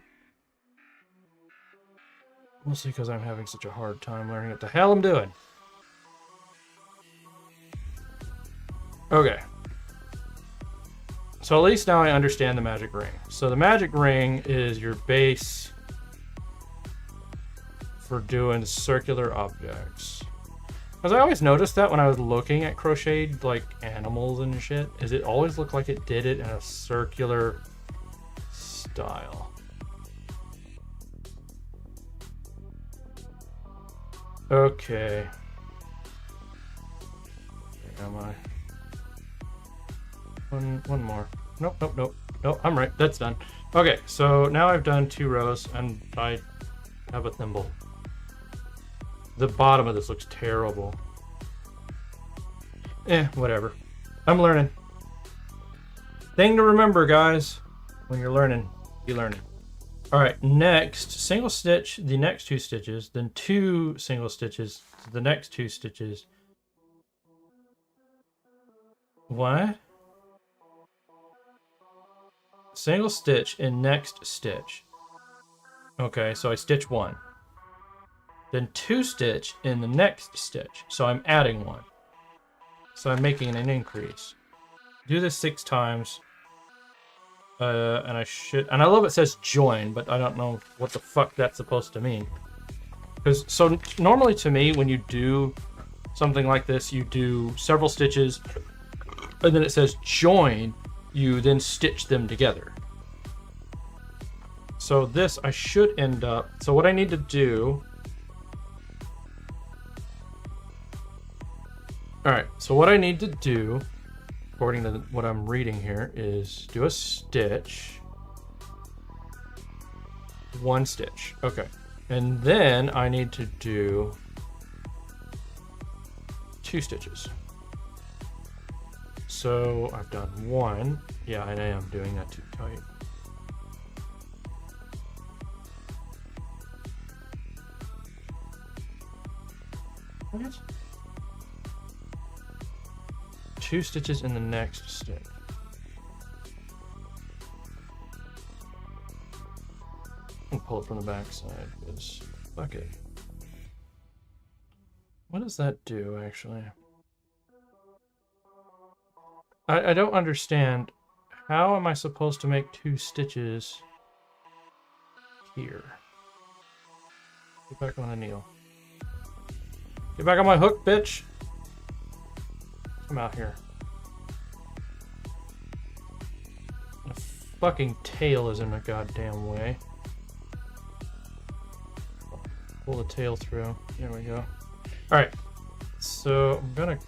Mostly because I'm having such a hard time learning what the hell I'm doing. Okay. So at least now I understand the magic ring. So the magic ring is your base for doing circular objects. Because I always noticed that when I was looking at crocheted, like, animals and shit, is it always looked like it did it in a circular style. Okay. Where am I? One more. Nope, nope, nope. Nope, I'm right. That's done. Okay, so now I've done 2 rows, and I have a thimble. The bottom of this looks terrible. Whatever. I'm learning. Thing to remember, guys. When you're learning, you're learning. Alright, next, single stitch the next 2 stitches, then 2 single stitches to the next 2 stitches. What? Single stitch in next stitch. Okay, so I stitch 1. Then 2 stitch in the next stitch. So I'm adding 1. So I'm making an increase. Do this 6 times. And I love it says join, but I don't know what the fuck that's supposed to mean. So normally to me, when you do something like this, you do several stitches, and then it says join, you then stitch them together. So this, I should end up, so what I need to do, alright, so what I need to do, according to what I'm reading here, is do a stitch, 1 stitch, okay. And then I need to do 2 stitches. So I've done 1. Yeah, I am doing that too tight. What? 2 stitches in the next stitch. And pull it from the back side, because fuck it. What does that do, actually? I don't understand. How am I supposed to make 2 stitches here? Get back on the needle. Get back on my hook, bitch! Come out here. The fucking tail is in my goddamn way. Pull the tail through. There we go. Alright. So I'm gonna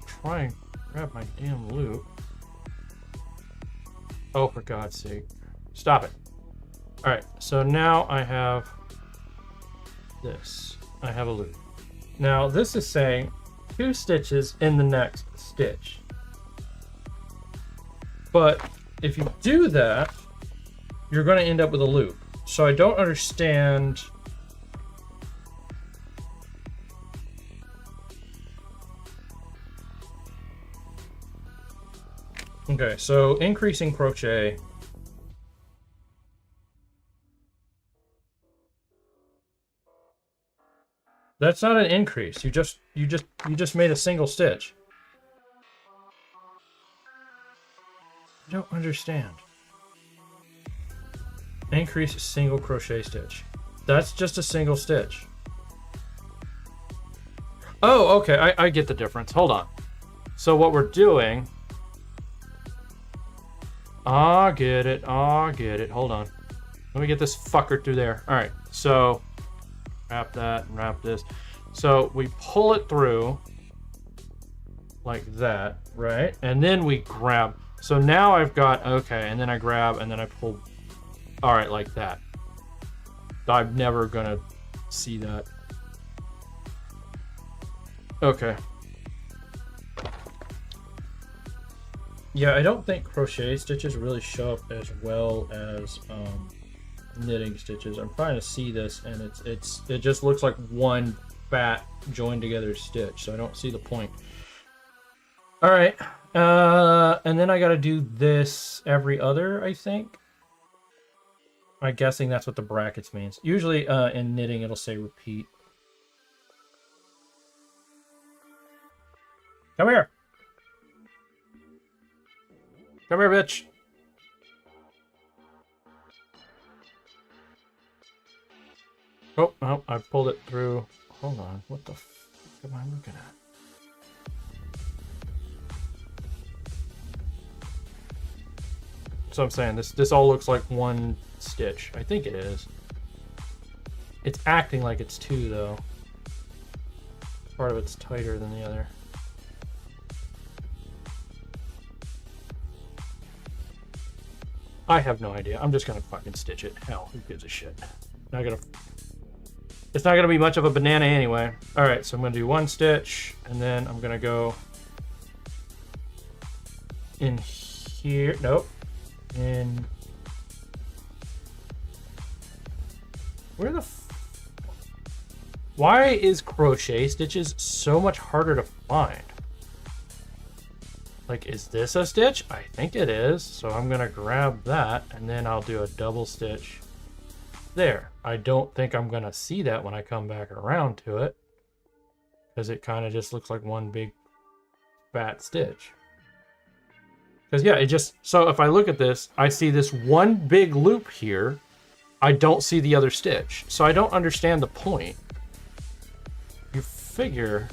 try and grab my damn loop. Oh, for God's sake. Stop it. Alright, so now I have this. I have a loop. Now this is saying 2 stitches in the next stitch. But if you do that, you're going to end up with a loop. So I don't understand. Okay, so increasing crochet. That's not an increase. You just made a single stitch. I don't understand. Increase a single crochet stitch. That's just a single stitch. Oh, okay. I get the difference. Hold on. So what we're doing... I get it. I get it. Hold on. Let me get this fucker through there. All right. So wrap that and wrap this. So we pull it through like that, right? And then we grab. So now I've got, okay, and then I grab and then I pull. All right, like that. I'm never gonna see that. Okay. Yeah, I don't think crochet stitches really show up as well as knitting stitches. I'm trying to see this, and it just looks like one fat joined together stitch, so I don't see the point. All right, and then I got to do this every other, I think. I'm guessing that's what the brackets means. Usually in knitting, it'll say repeat. Come here. Come here, bitch. Oh, I pulled it through. Hold on. What the fuck am I looking at? That's what I'm saying. This all looks like one stitch. I think it is. It's acting like it's two, though. Part of it's tighter than the other. I have no idea. I'm just gonna fucking stitch it. Hell, who gives a shit? Not gonna. It's not gonna be much of a banana anyway. All right, so I'm gonna do one stitch, and then I'm gonna go in here. Nope. In where the? Why is crochet stitches so much harder to find? Like, is this a stitch? I think it is. So I'm gonna grab that and then I'll do a double stitch there. I don't think I'm gonna see that when I come back around to it, because it kind of just looks like one big fat stitch. Because yeah, it just, so if I look at this, I see this one big loop here. I don't see the other stitch. So I don't understand the point. You figure,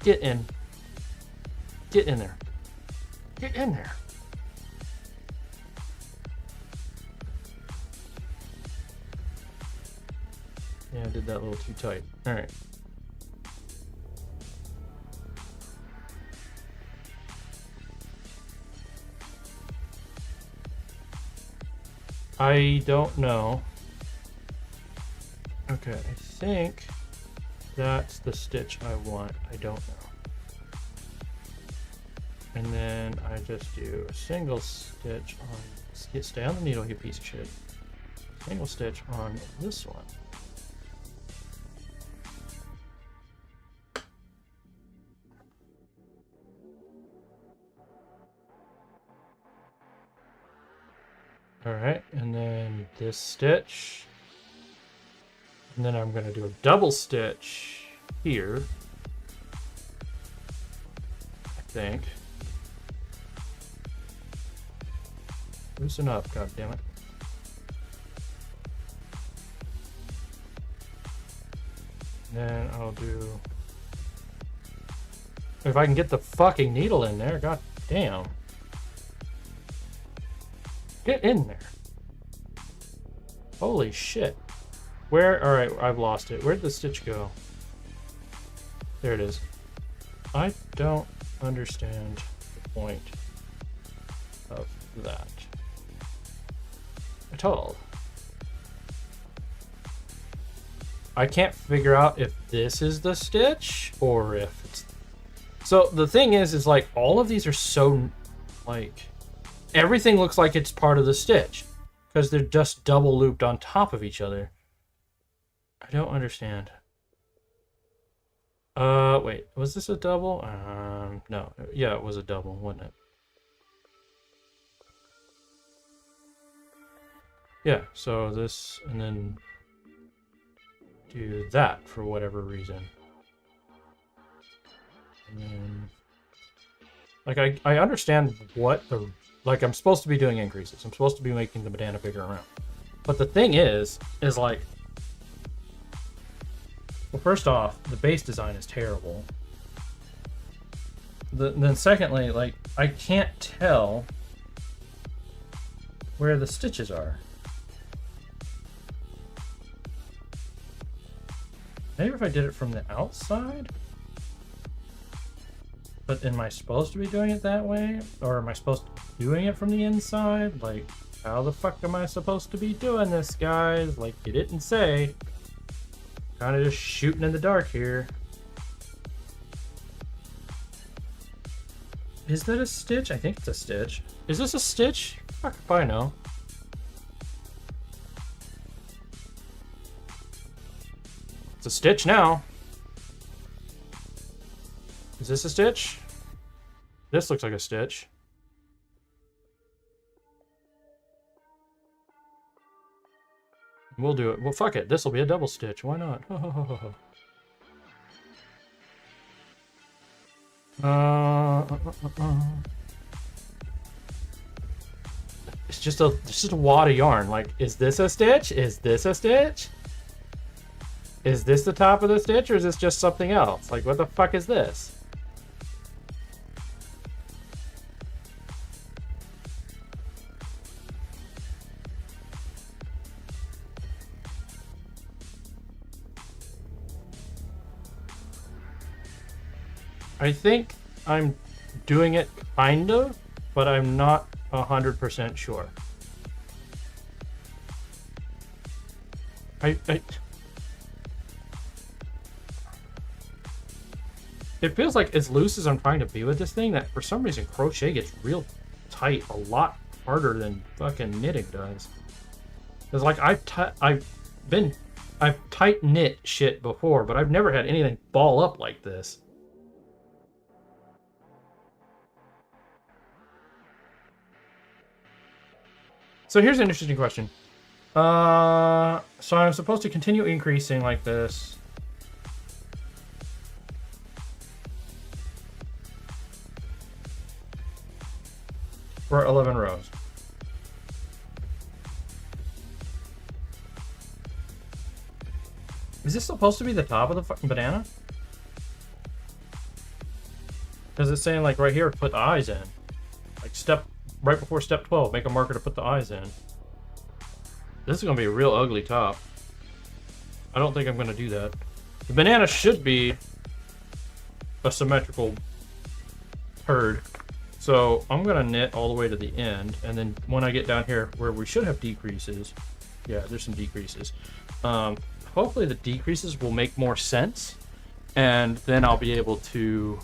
Get in. Get in there. Get in there. Yeah, I did that a little too tight. All right. I don't know. Okay, I think that's the stitch I want. I don't know. And then I just do a single stitch on, stay on the needle, you piece of shit. Single stitch on this one. All right, and then this stitch. And then I'm gonna do a double stitch here, I think. Loosen up, goddammit. Then I'll do, if I can get the fucking needle in there, god damn. Get in there. Holy shit. Where, all right, I've lost it. Where'd the stitch go? There it is. I don't understand the point of that at all. I can't figure out if this is the stitch or if it's... So the thing is like all of these are so like, everything looks like it's part of the stitch because they're just double looped on top of each other. I don't understand. Wait, was this a double? No. Yeah, it was a double, wasn't it? Yeah, so this, and then do that for whatever reason. And then, like, I understand what the, like, I'm supposed to be doing increases. I'm supposed to be making the banana bigger around. But the thing is like, well, first off, the base design is terrible. Then secondly, like, I can't tell where the stitches are. Maybe if I did it from the outside? But am I supposed to be doing it that way? Or am I supposed to be doing it from the inside? Like, how the fuck am I supposed to be doing this, guys? Like, you didn't say. Kind of just shooting in the dark here. Is that a stitch? I think it's a stitch. Is this a stitch? Fuck if I know. It's a stitch now. Is this a stitch? This looks like a stitch. We'll do it. Well, fuck it. This will be a double stitch. Why not? It's just a wad of yarn. Like, is this a stitch? Is this a stitch? Is this the top of the stitch or is this just something else? Like, what the fuck is this? I think I'm doing it kind of, but I'm not 100% sure. It feels like as loose as I'm trying to be with this thing, that for some reason crochet gets real tight a lot harder than fucking knitting does. Cause like I've tight knit shit before, but I've never had anything ball up like this. So here's an interesting question. So I'm supposed to continue increasing like this. For 11 rows. Is this supposed to be the top of the fucking banana? Because it's saying like right here, put the eyes in. Like right before step 12, make a marker to put the eyes in. This is going to be a real ugly top. I don't think I'm going to do that. The banana should be a symmetrical herd. So I'm going to knit all the way to the end. And then when I get down here where we should have decreases. Yeah, there's some decreases. Hopefully the decreases will make more sense. And then I'll be able to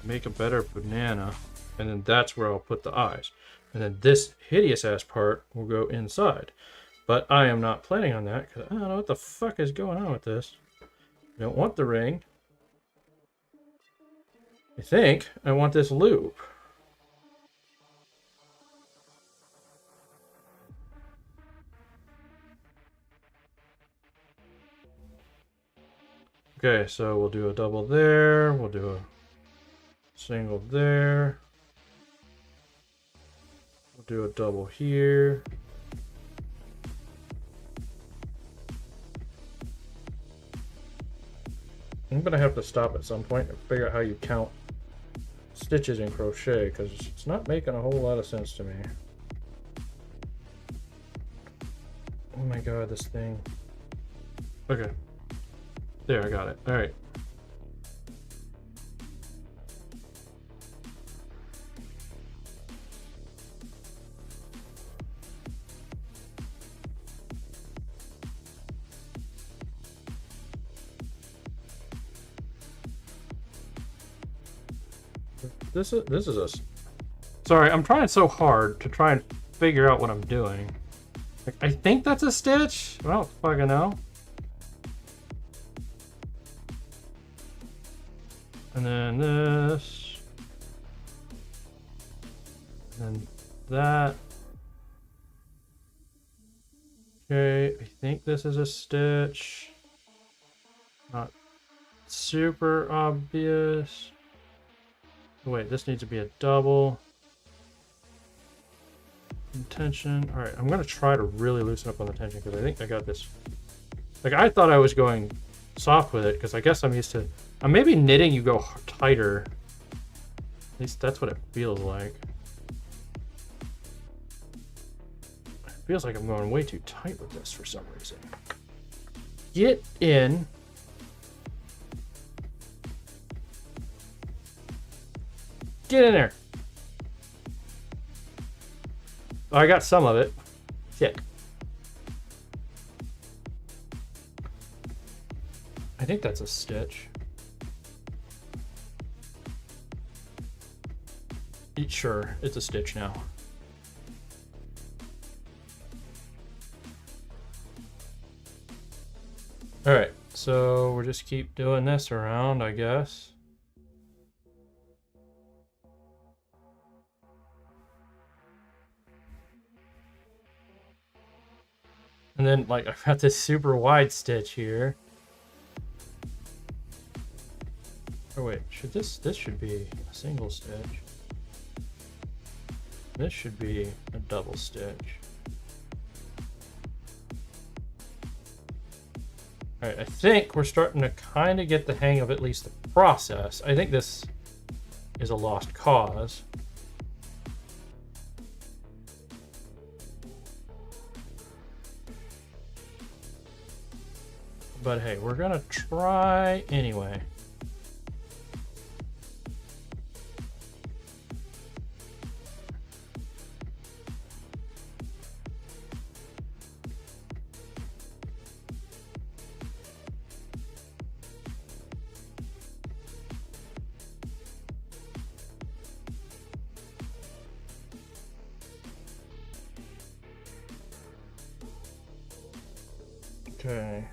make a better banana. And then that's where I'll put the eyes. And then this hideous ass part will go inside. But I am not planning on that because I don't know what the fuck is going on with this. I don't want the ring. I think I want this loop. Okay, so we'll do a double there. We'll do a single there. We'll do a double here. I'm gonna have to stop at some point and figure out how you count stitches in crochet because it's not making a whole lot of sense to me. Oh my god, this thing. Okay. There, I got it. Alright. This is a... Sorry, I'm trying so hard to try and figure out what I'm doing. Like, I think that's a stitch. I don't fucking know. And then this. And then that. Okay, I think this is a stitch. Not super obvious. Wait, this needs to be a double. Tension. Alright, I'm going to try to really loosen up on the tension because I think I got this. Like, I thought I was going soft with it because I guess I'm used to... maybe knitting you go tighter. At least that's what it feels like. It feels like I'm going way too tight with this for some reason. Get in. Get in there. Oh, I got some of it. Shit. I think that's a stitch. Sure, it's a stitch now. Alright, so we'll just keep doing this around, I guess. And then, like, I've got this super wide stitch here. Oh wait, this should be a single stitch. This should be a double stitch. Alright, I think we're starting to kind of get the hang of at least the process. I think this is a lost cause. But hey, we're gonna try anyway. Okay.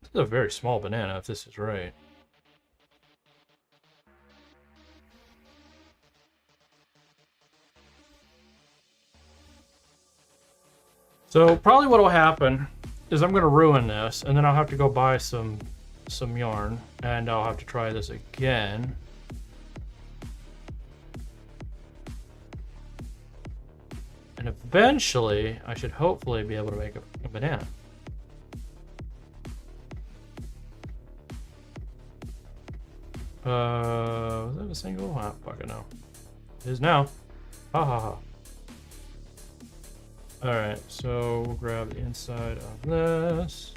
This is a very small banana, if this is right. So probably what will happen is I'm going to ruin this, and then I'll have to go buy some yarn, and I'll have to try this again. And eventually, I should hopefully be able to make a banana. Was that a single? I don't fucking know. It is now. Ha ha ha. Alright, so we'll grab the inside of this.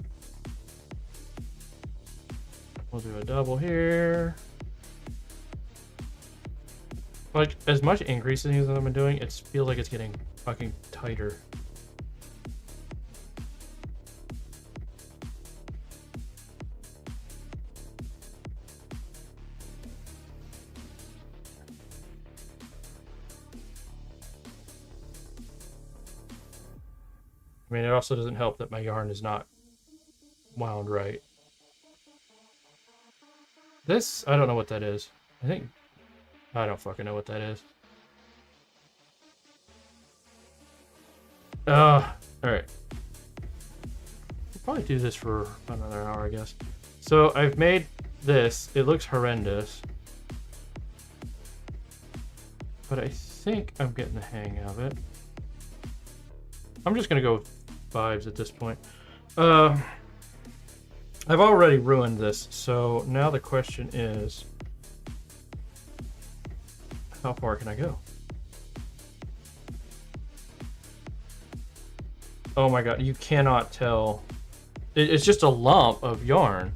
We'll do a double here. Like, as much increasing as I've been doing, it feels like it's getting fucking tighter. I mean, it also doesn't help that my yarn is not wound right. This, I don't know what that is. I don't fucking know what that is. Alright. We'll probably do this for another hour, I guess. So I've made this. It looks horrendous. But I think I'm getting the hang of it. I'm just gonna go with vibes at this point. I've already ruined this, so now the question is, how far can I go? Oh my god, you cannot tell. It's just a lump of yarn.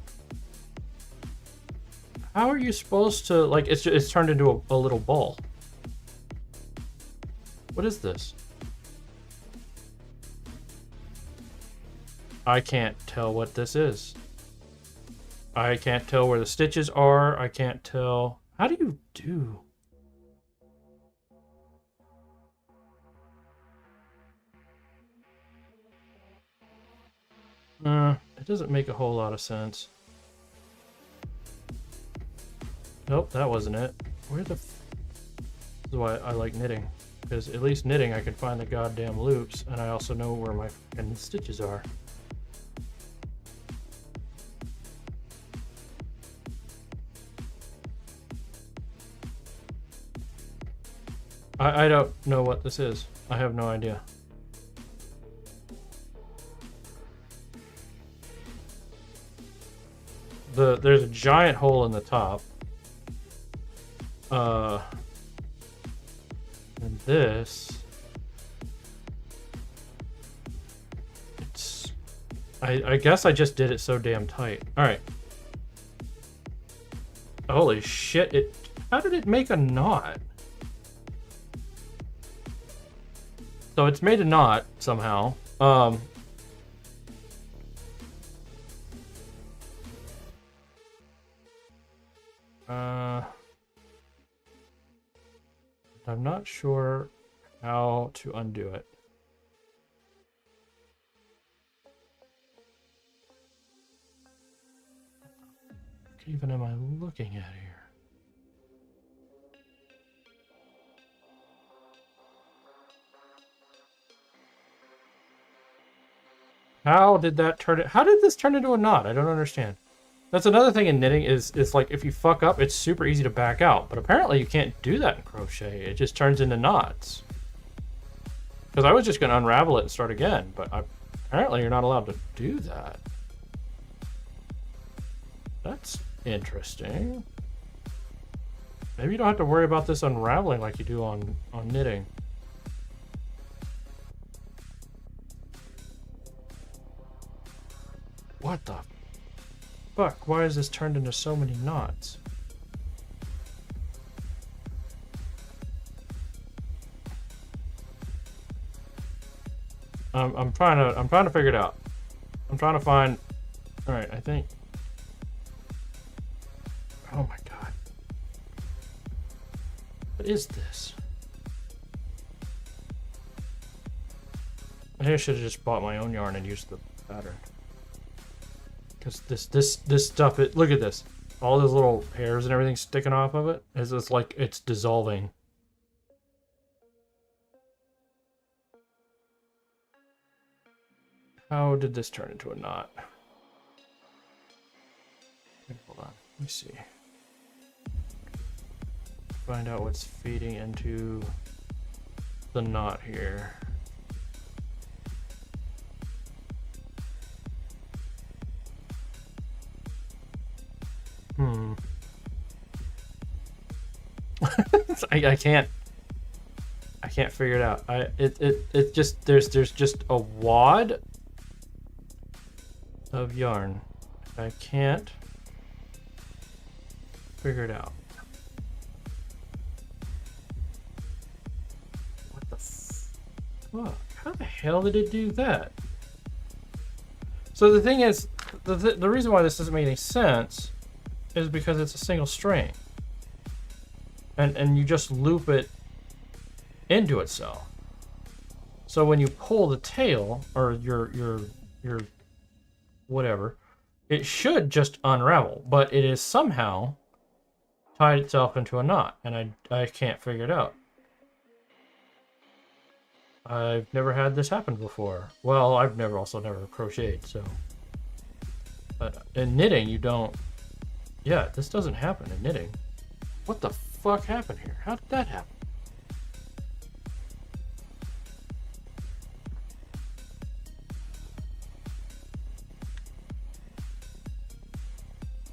How are you supposed to, like, it's turned into a little ball. What is this? I can't tell what this is. I can't tell where the stitches are. I can't tell. How do you do? It doesn't make a whole lot of sense. Nope, that wasn't it. Where the f... This is why I like knitting. Because at least knitting I can find the goddamn loops, and I also know where my fucking stitches are. I don't know what this is. I have no idea. There's a giant hole in the top. And this... It's... I guess I just did it so damn tight. Alright. Holy shit, how did it make a knot? So it's made a knot somehow. I'm not sure how to undo it. What even am I looking at here? How did that turn it? How did this turn into a knot? I don't understand. That's another thing in knitting is it's like if you fuck up, it's super easy to back out. But apparently you can't do that in crochet. It just turns into knots. Because I was just going to unravel it and start again, but apparently you're not allowed to do that. That's interesting. Maybe you don't have to worry about this unraveling like you do on knitting. What the fuck? Why is this turned into so many knots? I'm trying to figure it out. I'm trying to find. All right, I think. Oh my god. What is this? I think I should have just bought my own yarn and used the pattern. Because this stuff, look at this. All those little hairs and everything sticking off of it. It's like it's dissolving. How did this turn into a knot? Hold on, let me see. Find out what's feeding into the knot here. I can't figure it out. It just there's just a wad of yarn. I can't figure it out. What the fuck? How the hell did it do that? So the thing is, the reason why this doesn't make any sense is because it's a single string. And you just loop it into itself. So when you pull the tail, or your whatever, it should just unravel, but it is somehow tied itself into a knot, and I can't figure it out. I've never had this happen before. Well, I've also never crocheted, so. But in knitting, you don't. Yeah, this doesn't happen in knitting. What the fuck happened here? How did that happen?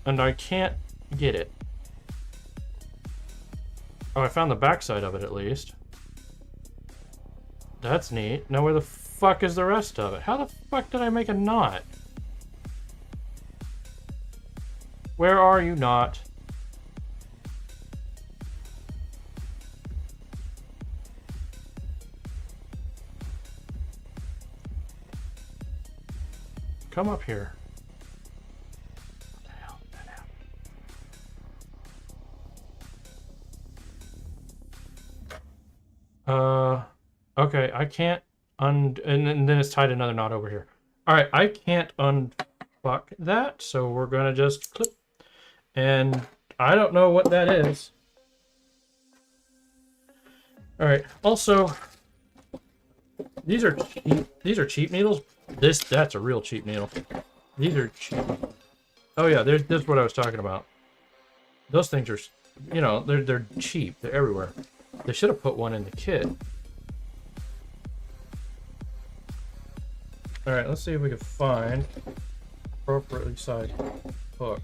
And I can't get it. Oh, I found the backside of it at least. That's neat. Now where the fuck is the rest of it? How the fuck did I make a knot? Where are you, knot? Come up here. What the hell did that happen? Okay, I can't and then it's tied another knot over here. All right, I can't unfuck that, so we're gonna just clip. And I don't know what that is. All right. Also, these are cheap needles. That's a real cheap needle. These are cheap. Oh yeah, this is what I was talking about. Those things are, you know, they're cheap. They're everywhere. They should have put one in the kit. All right, let's see if we can find appropriately sized hook.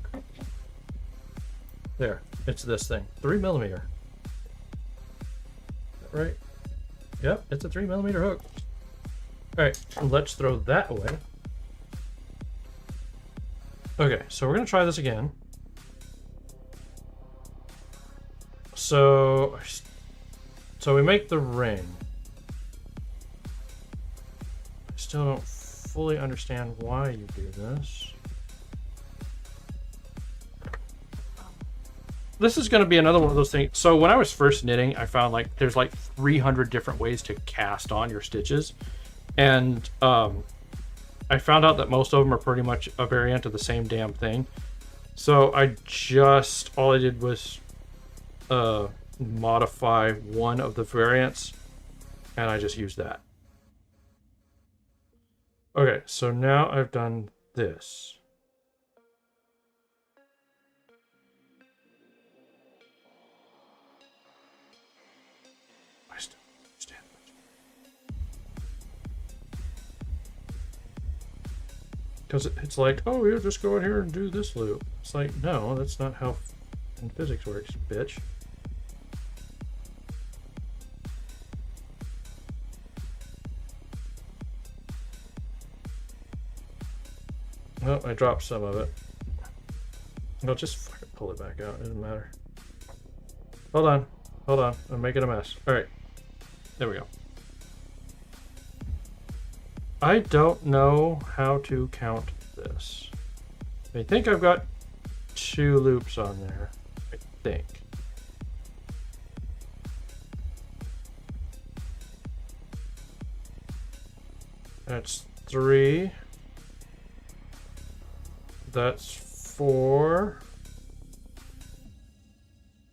There, it's this thing, 3mm. Is that right? Yep, it's a 3mm hook. All right, let's throw that away. Okay, so we're gonna try this again. So we make the ring. I still don't fully understand why you do this. This is going to be another one of those things. So when I was first knitting, I found like there's like 300 different ways to cast on your stitches. And I found out that most of them are pretty much a variant of the same damn thing. So all I did was modify one of the variants, and I just used that. Okay, so now I've done this. I still understand. Because it's like, oh, you just go in here and do this loop. It's like, no, that's not how physics works, bitch. Oh, I dropped some of it. No, just fucking pull it back out. It doesn't matter. Hold on. Hold on. I'm making a mess. Alright. There we go. I don't know how to count this. I think I've got 2 loops on there. I think. That's 3. That's 4.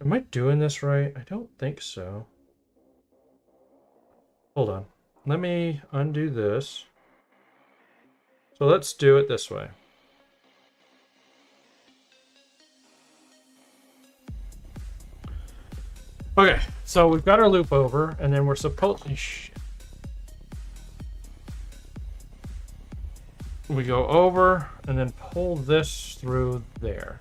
Am I doing this right? I don't think so. Hold on. Let me undo this. So let's do it this way. Okay, so we've got our loop over, and then we're supposed to... We go over, and then pull this through there.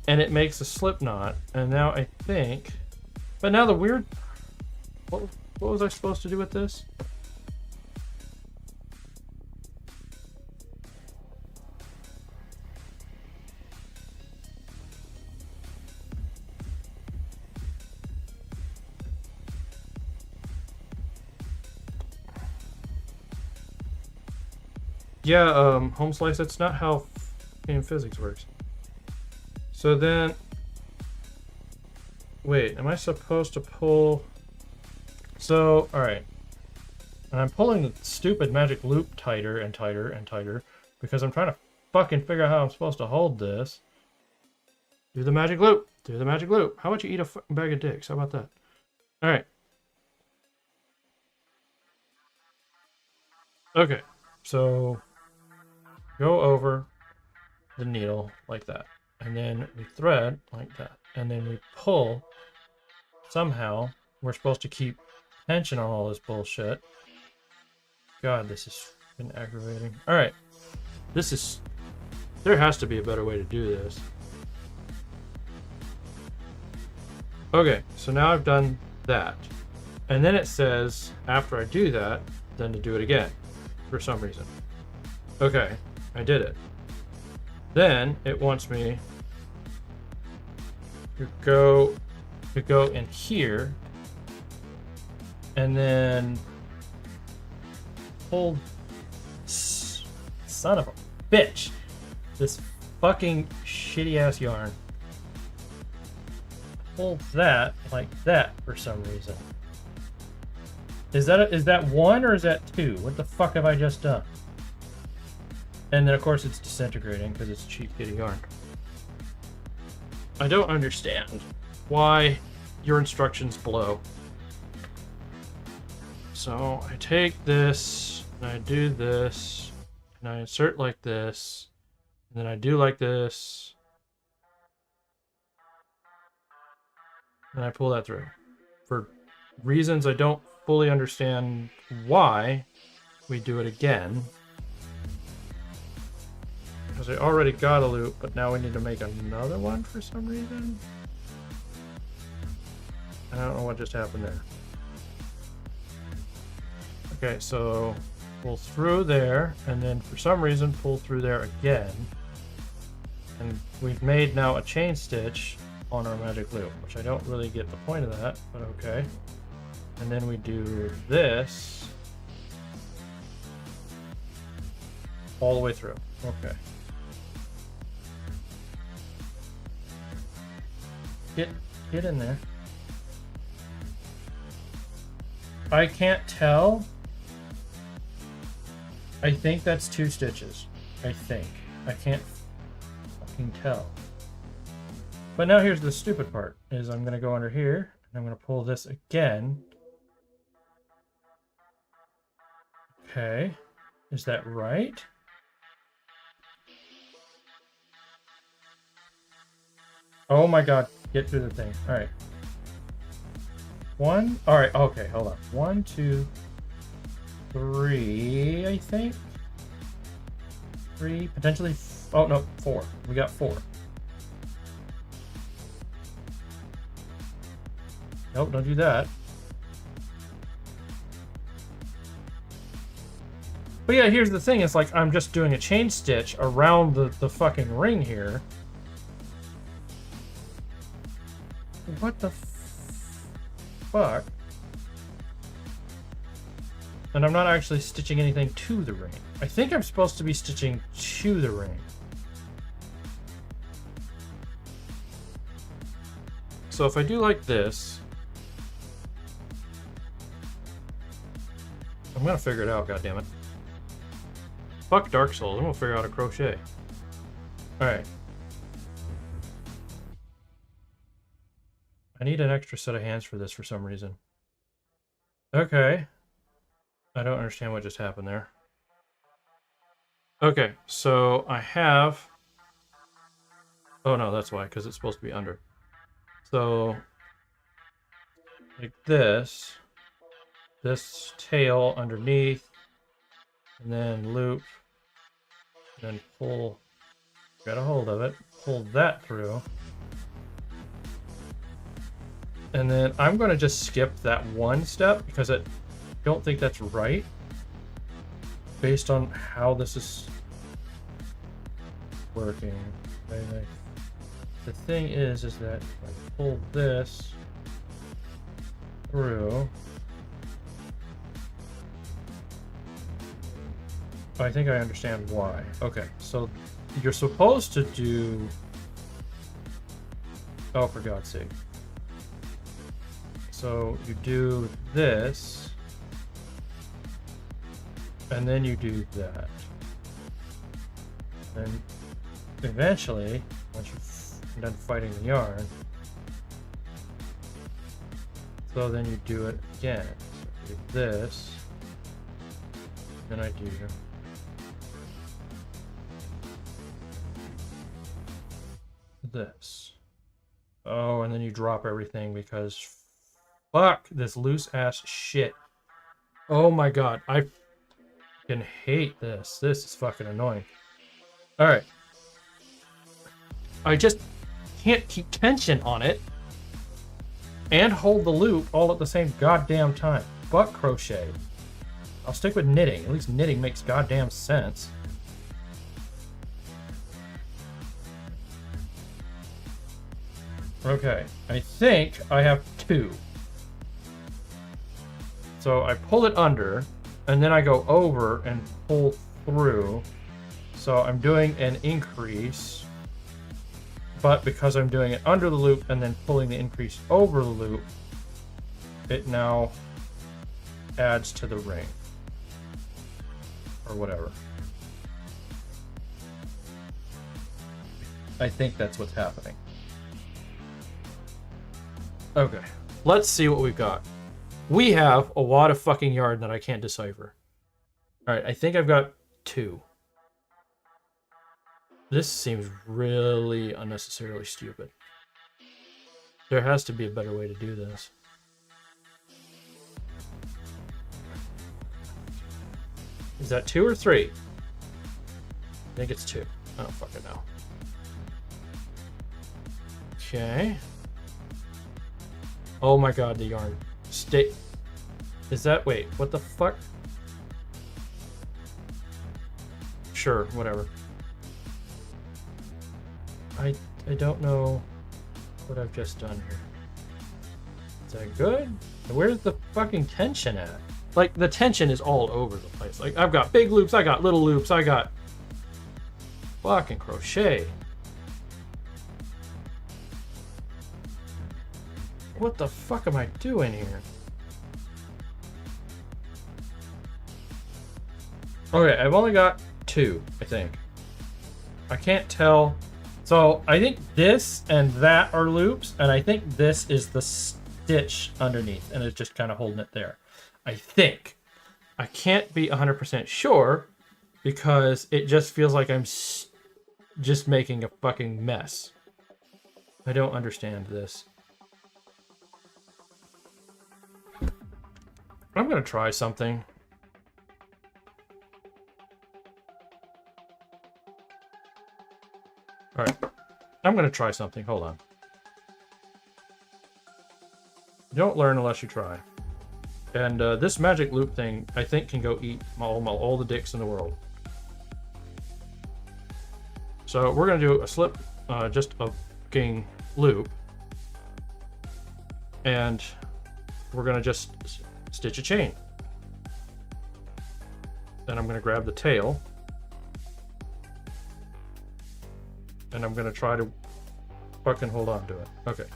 And it makes a slip knot, and now I think... But now the weird... What was I supposed to do with this? Yeah, home slice, that's not how game physics works. So then... Wait, am I supposed to pull... So, alright. And I'm pulling the stupid magic loop tighter and tighter and tighter because I'm trying to fucking figure out how I'm supposed to hold this. Do the magic loop. Do the magic loop. How about you eat a fucking bag of dicks? How about that? Alright. Okay. So, go over the needle like that. And then we thread like that. And then we pull. Somehow, we're supposed to keep tension on all this bullshit. God, this has been aggravating. Alright. This is... There has to be a better way to do this. Okay, so now I've done that. And then it says, after I do that, then to do it again. For some reason. Okay, I did it. Then it wants me to go in here and then pull. Son of a bitch! This fucking shitty ass yarn. Pull that like that for some reason. Is that 1 or is that 2? What the fuck have I just done? And then of course it's disintegrating because it's cheap kitty yarn. I don't understand why your instructions blow. So I take this and I do this and I insert like this and then I do like this and I pull that through. For reasons I don't fully understand why, we do it again. Because I already got a loop, but now we need to make another one for some reason. I don't know what just happened there. Okay, so pull through there, and then for some reason pull through there again. And we've made now a chain stitch on our magic loop, which I don't really get the point of that, but okay. And then we do this all the way through. Okay. Get in there. I can't tell. I think that's 2 stitches. I think. I can't fucking tell. But now here's the stupid part, is I'm gonna go under here, and I'm gonna pull this again. Okay. Is that right? Oh my god, get through the thing. Alright. One. Alright, okay, hold on. 1, 2, 3, I think. 3, potentially. Oh, no, 4. We got 4. Nope, don't do that. But yeah, here's the thing. It's like I'm just doing a chain stitch around the fucking ring here. What the fuck? And I'm not actually stitching anything to the ring. I think I'm supposed to be stitching to the ring. So if I do like this, I'm gonna figure it out, goddammit. Fuck Dark Souls, I'm gonna figure out a crochet. Alright. I need an extra set of hands for this for some reason. Okay. I don't understand what just happened there. Okay, so I have... Oh no, that's why, because it's supposed to be under. So, like this tail underneath, and then loop, and then pull, get a hold of it, pull that through. And then I'm going to just skip that one step because I don't think that's right based on how this is working. The thing is that if I pull this through, I think I understand why. Okay, so you're supposed to do... Oh, for God's sake. So you do this, and then you do that. And eventually, once you're done fighting the yarn, so then you do it again. So you do this, then I do this. Oh, and then you drop everything because fuck this loose ass shit. Oh my god, I fucking hate this. This is fucking annoying. Alright. I just can't keep tension on it and hold the loop all at the same goddamn time. Fuck crochet. I'll stick with knitting. At least knitting makes goddamn sense. Okay, I think I have 2. So I pull it under, and then I go over and pull through. So I'm doing an increase, but because I'm doing it under the loop and then pulling the increase over the loop, it now adds to the ring. Or whatever. I think that's what's happening. Okay, let's see what we've got. We have a wad of fucking yarn that I can't decipher. Alright, I think I've got 2. This seems really unnecessarily stupid. There has to be a better way to do this. Is that 2 or 3? I think it's 2. I don't fucking know. Okay. Oh my god, the yarn. Stay. Is that... Wait, what the fuck? Sure, whatever. I don't know what I've just done here. Is that good? Where's the fucking tension at? Like, the tension is all over the place. Like, I've got big loops, I got little loops, I got fucking crochet. What the fuck am I doing here? Okay, I've only got 2, I think. I can't tell. So I think this and that are loops, and I think this is the stitch underneath, and it's just kind of holding it there. I think. I can't be 100% sure, because it just feels like I'm just making a fucking mess. I don't understand this. I'm gonna try something. Alright. I'm gonna try something. Hold on. You don't learn unless you try. And this magic loop thing, I think, can go eat all the dicks in the world. So we're gonna do a slip, just a fucking loop. And we're gonna just stitch a chain. Then I'm gonna grab the tail. And I'm gonna try to fucking hold on to it. Okay.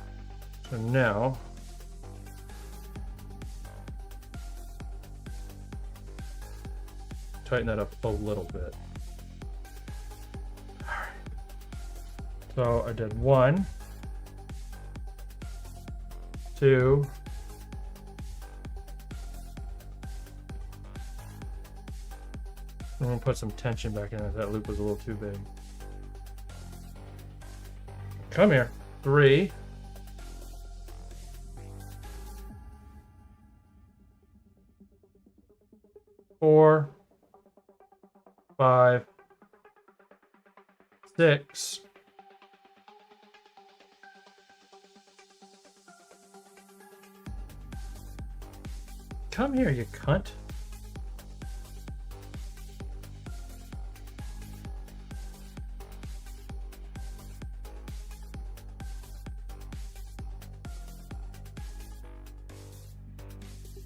So now tighten that up a little bit. Alright. So I did 1, 2, I'm gonna put some tension back in it. That loop was a little too big. Come here. 3. 4. 5. 6. Come here, you cunt.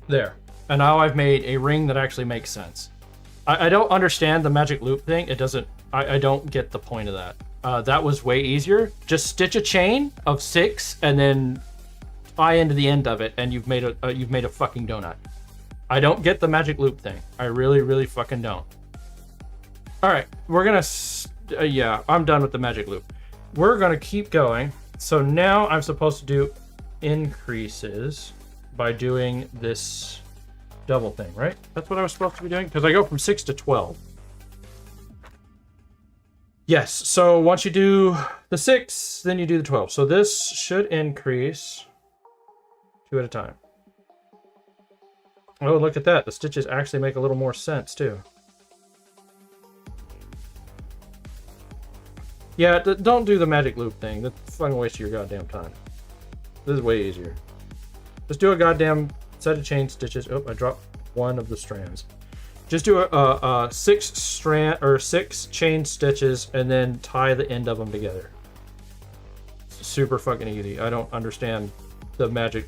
There. And now I've made a ring that actually makes sense. I don't understand the magic loop thing. It doesn't... I don't get the point of that. That was way easier. Just stitch a chain of 6 and then tie into the end of it, and you've made a fucking donut. I don't get the magic loop thing. I really, really fucking don't. All right, we're gonna... yeah, I'm done with the magic loop. We're gonna keep going. So now I'm supposed to do increases by doing this double thing, right? That's what I was supposed to be doing? Because I go from 6 to 12. Yes, so once you do the 6, then you do the 12. So this should increase 2 at a time. Oh, look at that. The stitches actually make a little more sense, too. Yeah, don't do the magic loop thing. That's a fucking waste of your goddamn time. This is way easier. Just do a goddamn set of chain stitches. Oh, I dropped one of the strands. Just do a 6 chain stitches and then tie the end of them together. It's super fucking easy. I don't understand the magic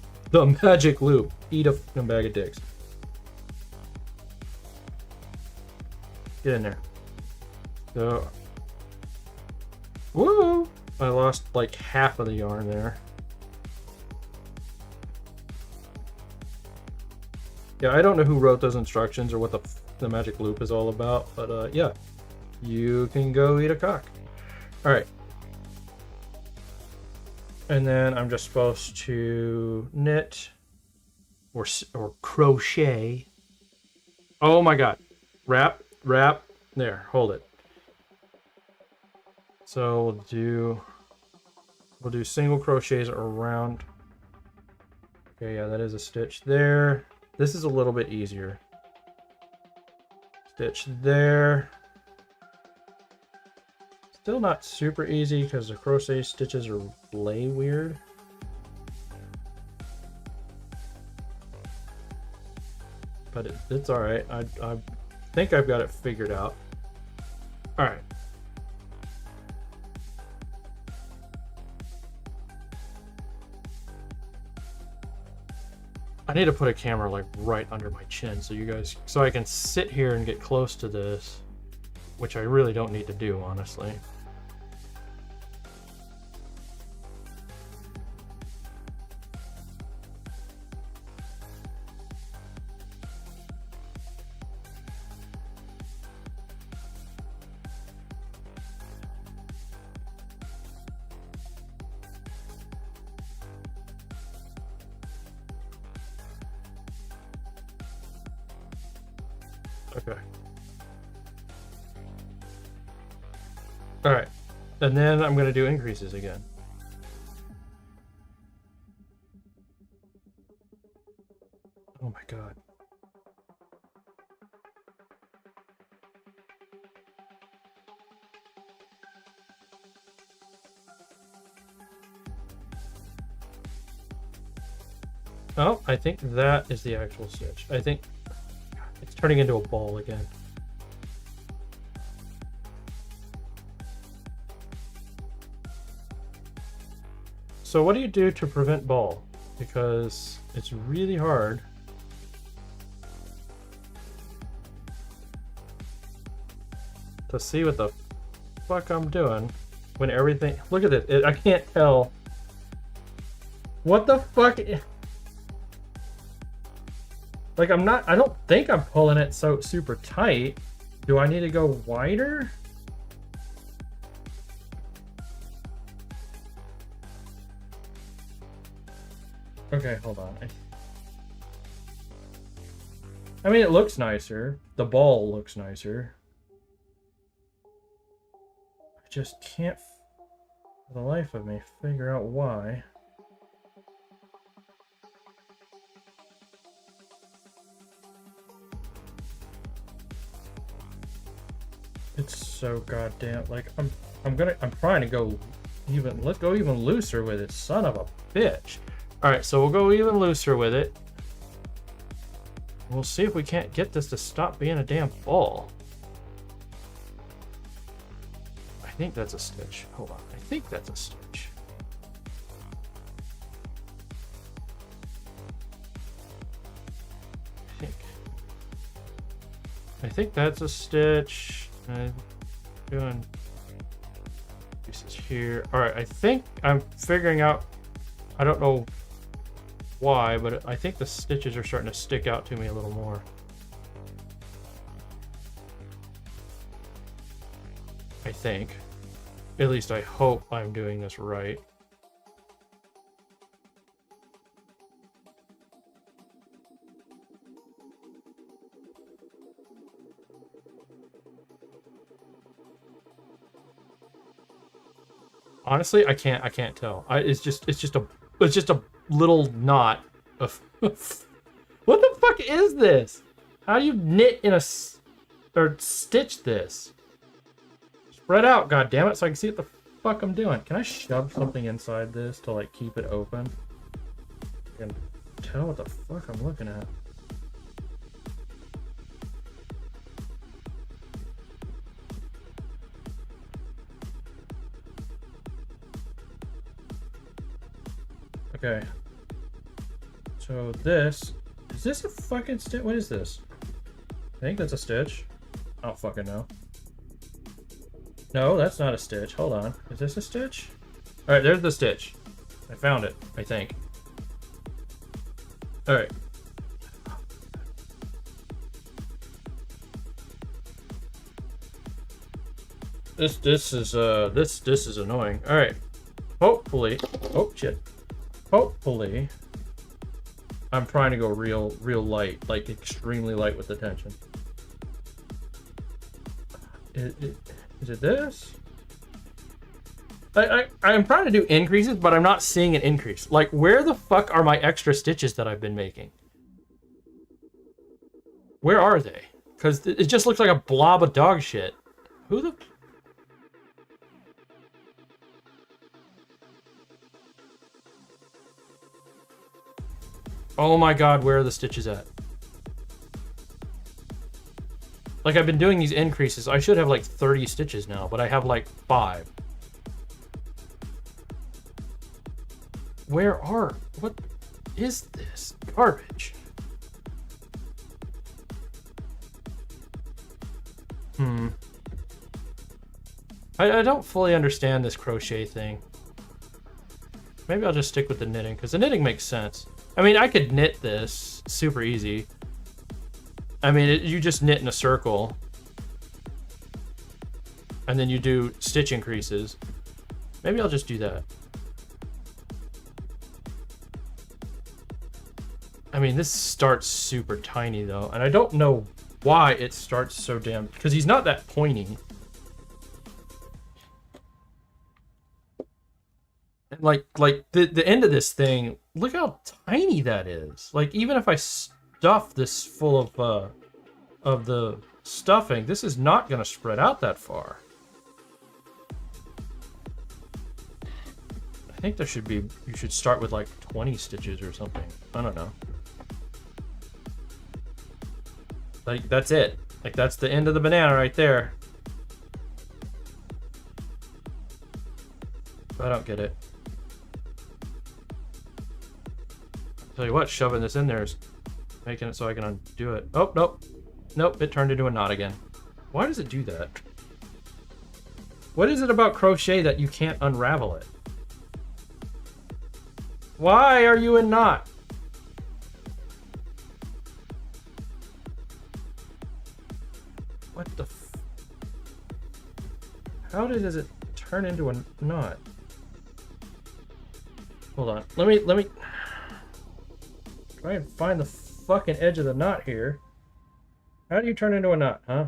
loop. Eat a fucking bag of dicks. Get in there. So, woo! I lost like half of the yarn there. Yeah, I don't know who wrote those instructions or what the magic loop is all about, but yeah, you can go eat a cock. All right. And then I'm just supposed to knit or crochet. Oh my God. Wrap. There, hold it. So we'll do single crochets around. Okay, yeah, that is a stitch there. This is a little bit easier. Stitch there. Still not super easy because the crochet stitches are lay weird. But it's all right. I think I've got it figured out. All right. I need to put a camera like right under my chin so I can sit here and get close to this, which I really don't need to do, honestly. Okay. All right, and then I'm gonna do increases again. Oh my god. Oh, I think that is the actual stitch. I think it's turning into a ball again. So what do you do to prevent ball? Because it's really hard. To see what the fuck I'm doing when everything... Look at this. I can't tell. What the fuck? Like, I don't think I'm pulling it so super tight. Do I need to go wider? Okay, hold on. I mean, it looks nicer. The ball looks nicer. I just can't, for the life of me, figure out why. It's so goddamn, like, I'm trying to go even, let's go even looser with it, son of a bitch. All right, so we'll go even looser with it. We'll see if we can't get this to stop being a damn ball. I think that's a stitch. Hold on, I think that's a stitch. I think that's a stitch. Doing pieces here. All right, I think I'm figuring out, I don't know why, but I think the stitches are starting to stick out to me a little more. I think. At least I hope I'm doing this right. Honestly, I can't tell. It's just a little knot of what the fuck is this? How do you knit in or stitch this? Spread out, goddammit, so I can see what the fuck I'm doing. Can I shove something inside this to like keep it open? I can tell what the fuck I'm looking at. Okay. So this, is this a fucking stitch? What is this? I think that's a stitch. I don't fucking know. No, that's not a stitch. Hold on. Is this a stitch? All right, there's the stitch. I found it, I think. All right. This is annoying. All right. Hopefully, oh shit. Hopefully, I'm trying to go real light, like extremely light with the tension. Is it this? I'm trying to do increases, but I'm not seeing an increase. Like, where the fuck are my extra stitches that I've been making? Where are they? Because it just looks like a blob of dog shit. Who the... Oh my god, where are the stitches at? Like, I've been doing these increases. I should have like 30 stitches now, but I have like 5. What is this garbage? I don't fully understand this crochet thing. Maybe I'll just stick with the knitting, because the knitting makes sense. I mean, I could knit this super easy. I mean, you just knit in a circle. And then you do stitch increases. Maybe I'll just do that. I mean, this starts super tiny though. And I don't know why it starts so damn... Because he's not that pointy. And like the end of this thing, look how tiny that is. Like even if I stuff this full of the stuffing, this is not going to spread out that far. I think there should be, you should start with like 20 stitches or something. I don't know. Like that's it. Like that's the end of the banana right there. I don't get it. Tell you what, shoving this in there is making it so I can undo it. Oh, nope. Nope, it turned into a knot again. Why does it do that? What is it about crochet that you can't unravel it? Why are you a knot? What the f... How does it turn into a knot? Hold on. Let me try and find the fucking edge of the knot here. How do you turn into a knot, huh?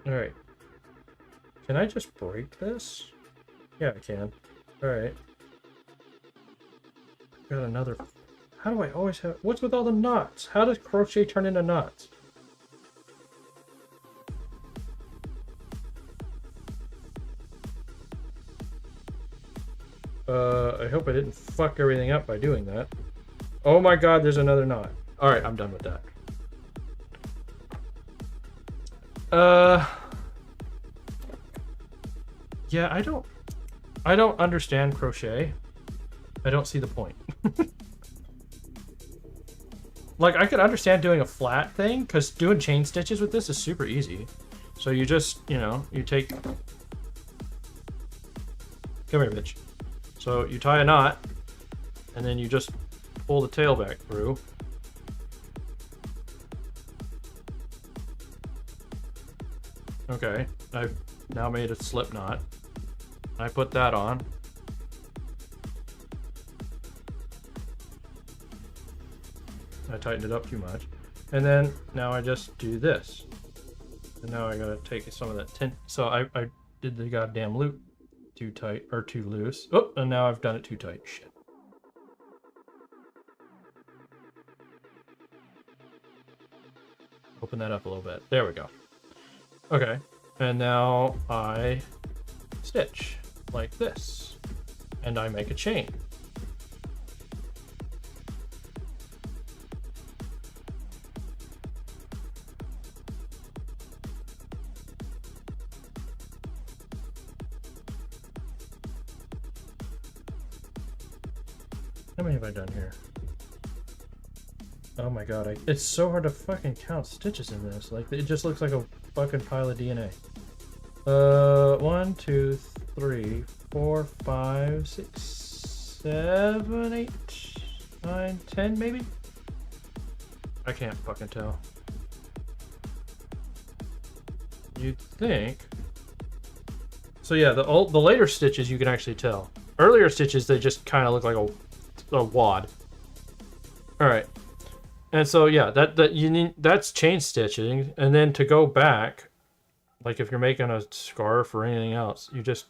Alright. Can I just break this? Yeah, I can. Alright. Got another... How do I always have... What's with all the knots? How does crochet turn into knots? I hope I didn't fuck everything up by doing that. Oh my god, there's another knot. Alright, I'm done with that. Yeah, I don't understand crochet. I don't see the point. Like, I could understand doing a flat thing, because doing chain stitches with this is super easy. So you just, you know, you take... Come here, bitch. So you tie a knot, and then you just pull the tail back through. Okay, I've now made a slip knot. I put that on. I tightened it up too much. And then now I just do this. And now I gotta take some of that tin. So I did the goddamn loop too tight, or too loose. Oh, and now I've done it too tight. Shit. Open that up a little bit. There we go. Okay. And now I stitch like this. And I make a chain. How many have I done here? Oh my god, it's so hard to fucking count stitches in this. Like, it just looks like a fucking pile of DNA. 1, 2, 3, 4, 5, 6, 7, 8, 9, 10 maybe? I can't fucking tell. You'd think. So yeah, the later stitches you can actually tell. Earlier stitches, they just kind of look like a wad. All right, and so yeah, that's chain stitching, and then to go back, like if you're making a scarf or anything else, you just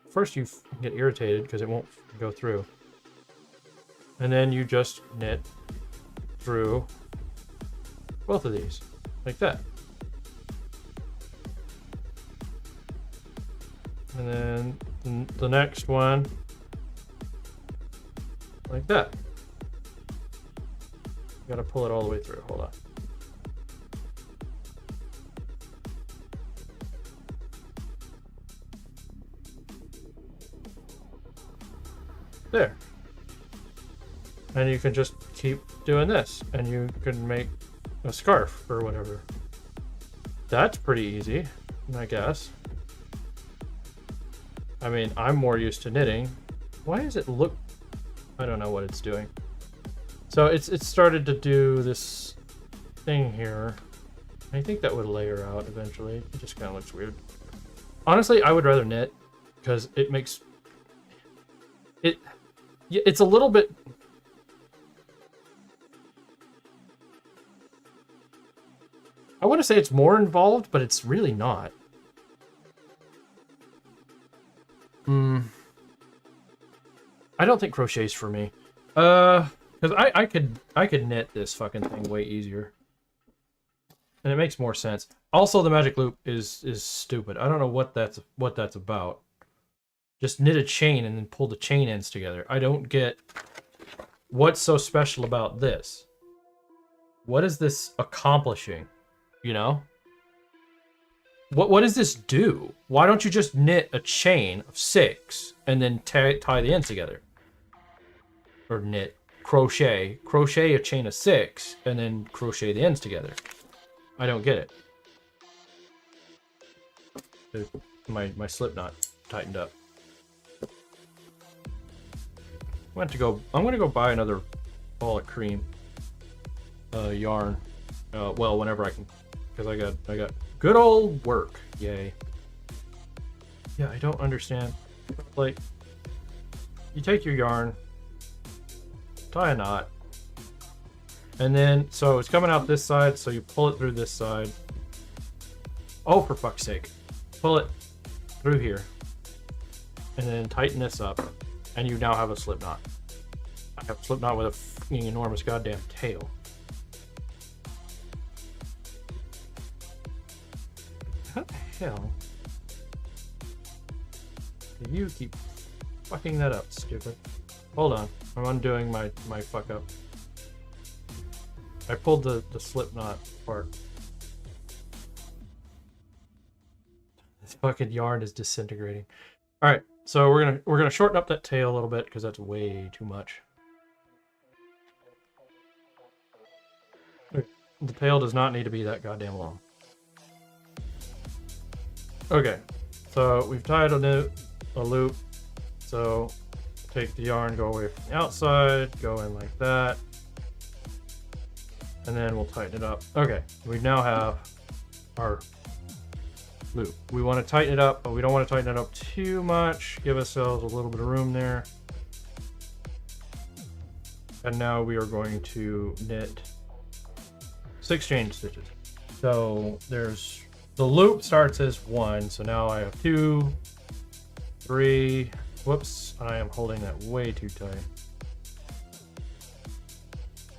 first you get irritated because it won't go through, and then you just knit through both of these like that, and then the next one like that. You gotta pull it all the way through. Hold on. There. And you can just keep doing this, and you can make a scarf or whatever. That's pretty easy, I guess. I mean, I'm more used to knitting. Why does it look... I don't know what it's doing. So it's started to do this thing here. I think that would layer out eventually. It just kind of looks weird. Honestly, I would rather knit because it makes it. Yeah, it's a little bit. I want to say it's more involved, but it's really not. I don't think crochet's for me. Because I could knit this fucking thing way easier. And it makes more sense. Also, the magic loop is stupid. I don't know what that's about. Just knit a chain and then pull the chain ends together. I don't get what's so special about this. What is this accomplishing? You know? What does this do? Why don't you just knit a chain of 6 and then tie the ends together? Or crochet a chain of 6 and then crochet the ends together. I don't get it. My slip knot tightened up. I'm gonna go buy another ball of cream yarn. Well, whenever I can, because I got good old work. Yay. Yeah, I don't understand. Like, you take your yarn, tie a knot, and then so it's coming out this side, so you pull it through this side. Oh, for fuck's sake. Pull it through here. And then tighten this up. And you now have a slip knot. I have a slip knot with a fucking enormous goddamn tail. How the hell do you keep fucking that up, stupid? Hold on. I'm undoing my fuck up. I pulled the slip knot part. This fucking yarn is disintegrating. All right, so we're gonna shorten up that tail a little bit because that's way too much. The tail does not need to be that goddamn long. Okay, so we've tied a loop. So take the yarn, go away from the outside, go in like that. And then we'll tighten it up. Okay, we now have our loop. We want to tighten it up, but we don't want to tighten it up too much. Give ourselves a little bit of room there. And now we are going to knit 6 chain stitches. So there's the loop starts as 1, so now I have 2, 3. Whoops, I am holding that way too tight.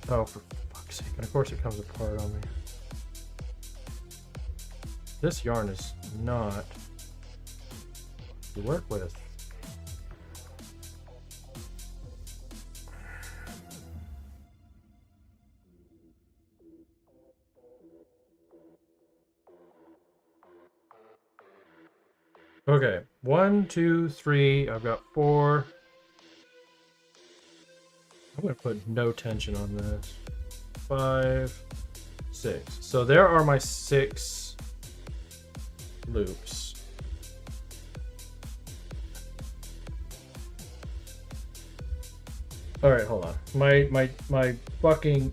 Oh, for fuck's sake. And of course it comes apart on me. This yarn is not to work with. Okay, 1, 2, 3. I've got 4. I'm gonna put no tension on this. 5, 6. So there are my 6 loops. All right, hold on. My fucking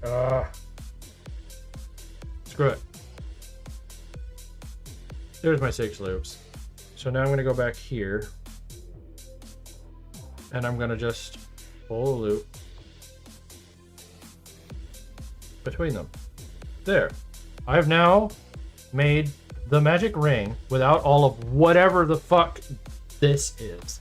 screw it. There's my 6 loops. So now I'm going to go back here and I'm going to just pull a loop between them. There. I have now made the magic ring without all of whatever the fuck this is.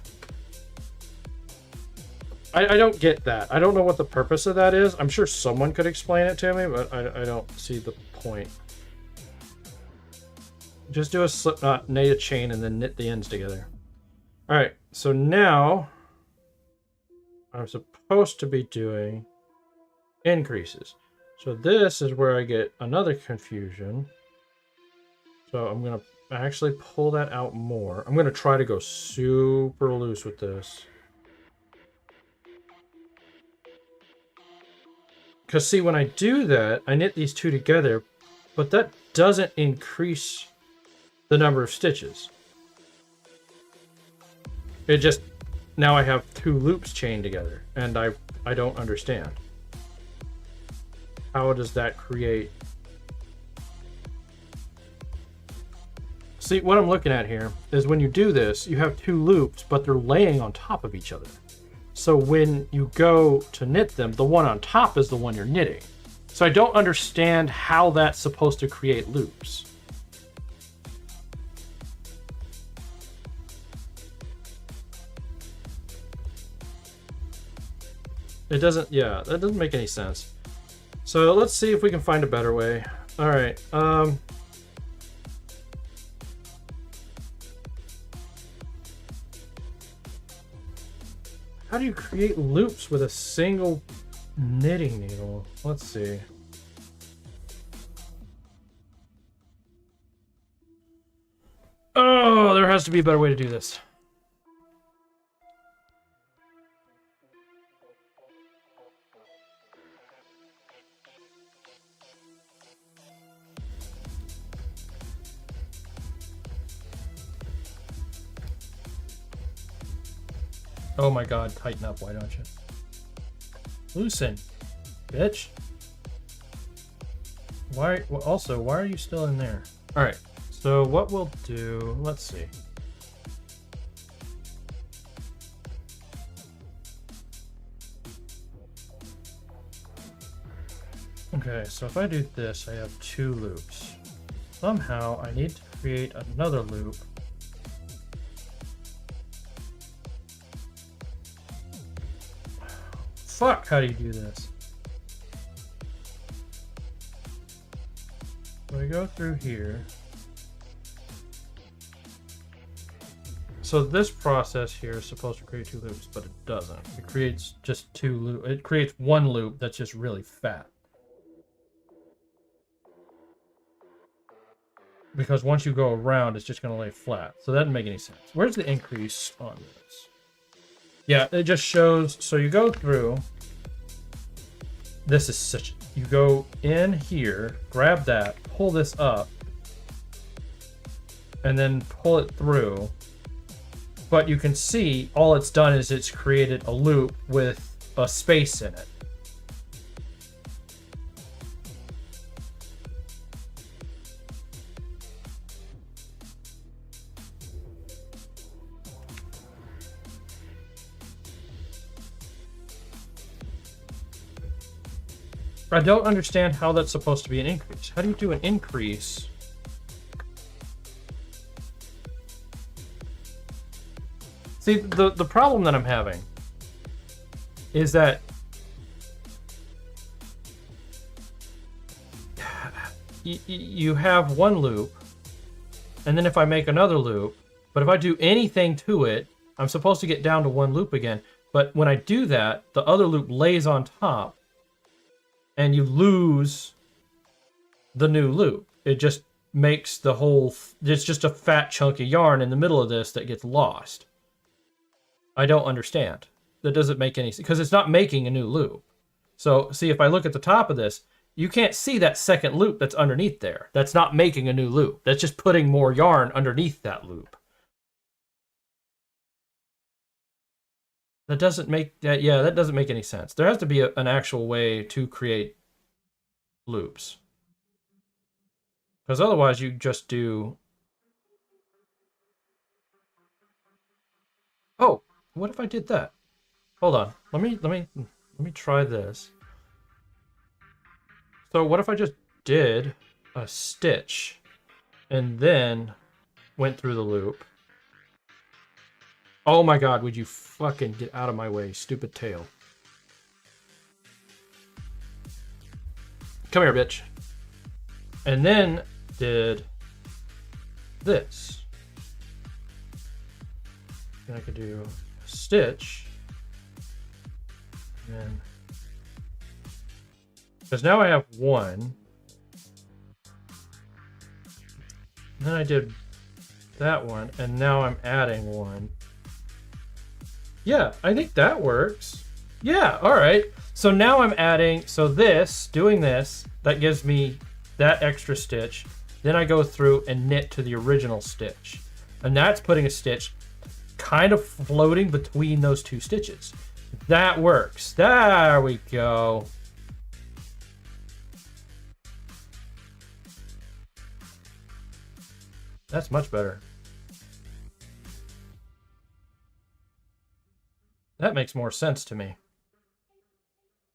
I don't get that. I don't know what the purpose of that is. I'm sure someone could explain it to me, but I don't see the point. Just do a slip knot, knit a chain, and then knit the ends together. All right, so now I'm supposed to be doing increases. So this is where I get another confusion. So I'm gonna actually pull that out more. I'm gonna try to go super loose with this. Because see, when I do that, I knit these two together, but that doesn't increase the number of stitches. It just, now I have 2 loops chained together, and I don't understand. How does that create? See, what I'm looking at here is when you do this, you have 2 loops, but they're laying on top of each other. So when you go to knit them, the one on top is the one you're knitting. So I don't understand how that's supposed to create loops. It doesn't, yeah, that doesn't make any sense. So let's see if we can find a better way. All right. How do you create loops with a single knitting needle? Let's see. Oh, there has to be a better way to do this. Oh my god, tighten up, why don't you? Loosen, bitch. Why, also, why are you still in there? Alright, so what we'll do, let's see. Okay, so if I do this, I have 2 loops. Somehow, I need to create another loop. Fuck, how do you do this? So we go through here. So this process here is supposed to create 2 loops, but it doesn't. It creates just 2 loops. It creates 1 loop that's just really fat. Because once you go around, it's just going to lay flat. So that doesn't make any sense. Where's the increase on this? Yeah, it just shows, so you go through, this is such, you go in here, grab that, pull this up, and then pull it through. But you can see all it's done is it's created a loop with a space in it. I don't understand how that's supposed to be an increase. How do you do an increase? See, the problem that I'm having is that you have 1 loop, and then if I make another loop, but if I do anything to it, I'm supposed to get down to 1 loop again. But when I do that, the other loop lays on top, and you lose the new loop. It just makes the whole, it's just a fat chunk of yarn in the middle of this that gets lost. I don't understand. That doesn't make any sense, because it's not making a new loop. So see, if I look at the top of this, you can't see that second loop that's underneath there. That's not making a new loop. That's just putting more yarn underneath that loop. That doesn't make that, yeah, that doesn't make any sense. There has to be an actual way to create loops. Because otherwise you just do... Oh, what if I did that? Hold on. Let me try this. So what if I just did a stitch and then went through the loop? Oh my god, would you fucking get out of my way, stupid tail. Come here, bitch. And then did this. And I could do a stitch. And then... because now I have 1. And then I did that one, and now I'm adding 1. Yeah, I think that works. Yeah, all right. So now I'm adding, so this, doing this, that gives me that extra stitch. Then I go through and knit to the original stitch. And that's putting a stitch kind of floating between those 2 stitches. That works. There we go. That's much better. That makes more sense to me.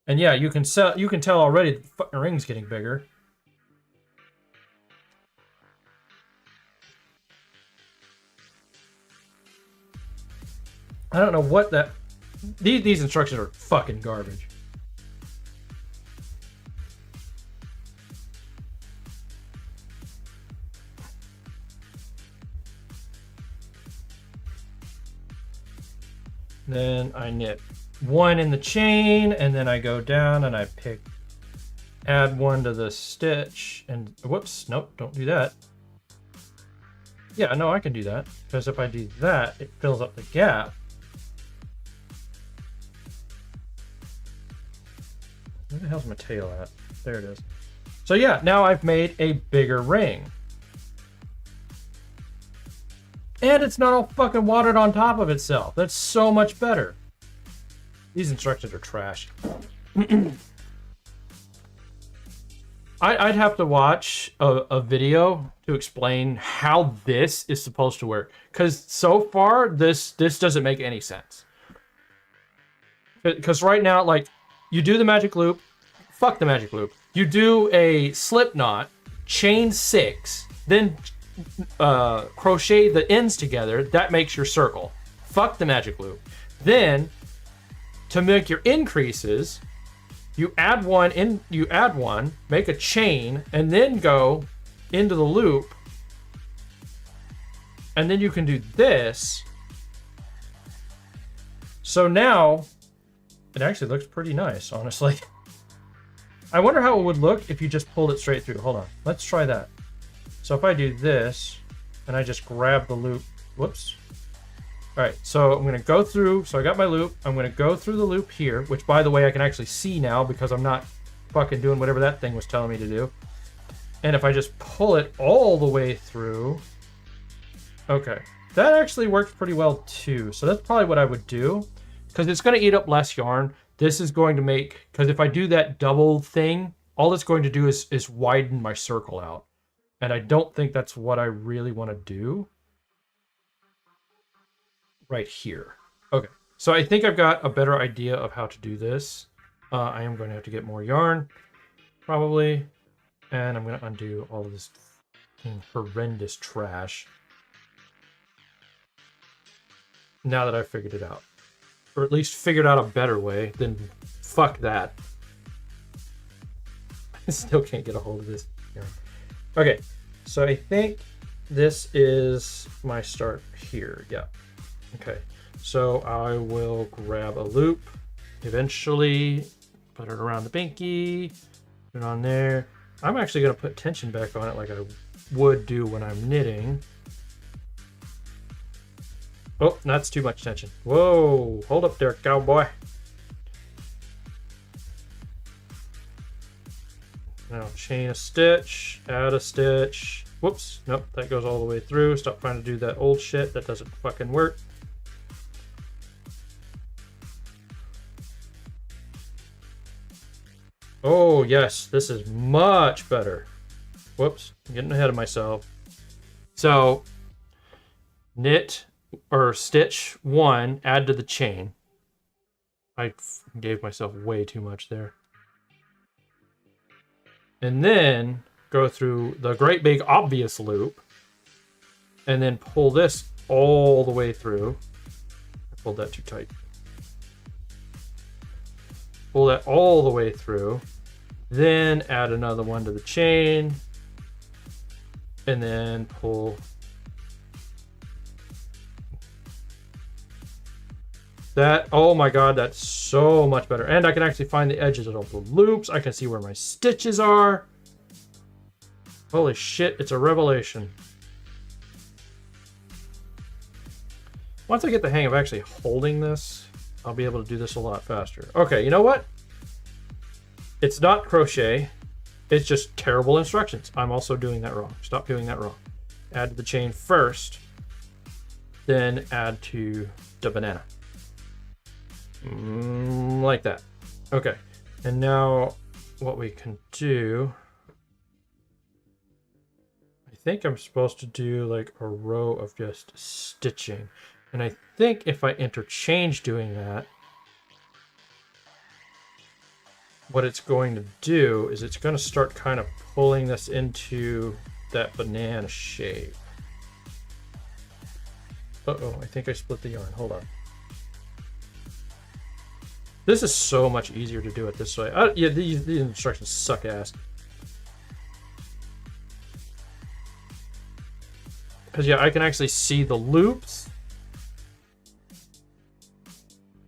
And yeah, you can tell already the fucking ring's getting bigger. I don't know what that... These instructions are fucking garbage. Then I knit one in the chain, and then I go down and I add one to the stitch, and whoops, nope, don't do that. Yeah, no, I can do that, because if I do that, it fills up the gap. Where the hell's my tail at? There it is. So yeah, now I've made a bigger ring. And it's not all fucking watered on top of itself. That's so much better. These instructions are trash. I'd have to watch a video to explain how this is supposed to work. Because so far, this doesn't make any sense. Because right now, like, you do the magic loop. Fuck the magic loop. You do a slip knot, chain 6, then crochet the ends together. That makes your circle. Fuck the magic loop. Then, to make your increases, you add one, make a chain, and then go into the loop. And then you can do this. So now, it actually looks pretty nice, honestly. I wonder how it would look if you just pulled it straight through. Hold on, let's try that. So if I do this, and I just grab the loop, whoops. All right, so I'm gonna go through, so I got my loop, I'm gonna go through the loop here, which by the way, I can actually see now because I'm not fucking doing whatever that thing was telling me to do. And if I just pull it all the way through, okay. That actually works pretty well too. So that's probably what I would do, because it's gonna eat up less yarn. This is going to make, because if I do that double thing, all it's going to do is widen my circle out. And I don't think that's what I really want to do. Right here. Okay, so I think I've got a better idea of how to do this. I am going to have to get more yarn, probably. And I'm going to undo all of this horrendous trash. Now that I've figured it out. Or at least figured out a better way, then fuck that. I still can't get a hold of this yarn. Okay, so I think this is my start here. Yeah. Okay, so I will grab a loop, eventually put it around the binky, put it on there. I'm actually going to put tension back on it like I would do when I'm knitting. Oh, that's too much tension. Whoa, hold up there, cowboy. Now chain a stitch, add a stitch. Whoops, nope, that goes all the way through. Stop trying to do that old shit, that doesn't fucking work. Oh yes, this is much better. Whoops, I'm getting ahead of myself. So, knit or stitch 1, add to the chain. I gave myself way too much there. And then go through the great big obvious loop and then pull this all the way through. I pulled that too tight. Pull that all the way through, then add another one to the chain, and then pull that. Oh my god, that's so much better. And I can actually find the edges of the loops. I can see where my stitches are. Holy shit, it's a revelation. Once I get the hang of actually holding this, I'll be able to do this a lot faster. Okay, you know what? It's not crochet. It's just terrible instructions. I'm also doing that wrong. Stop doing that wrong. Add to the chain first, then add to the banana. Like that. Okay, and now what we can do, I think I'm supposed to do like a row of just stitching. And I think if I interchange doing that, what it's going to do is it's going to start kind of pulling this into that banana shape. Uh-oh, I think I split the yarn. Hold on. This is so much easier to do it this way. Yeah, these instructions suck ass. Because, yeah, I can actually see the loops.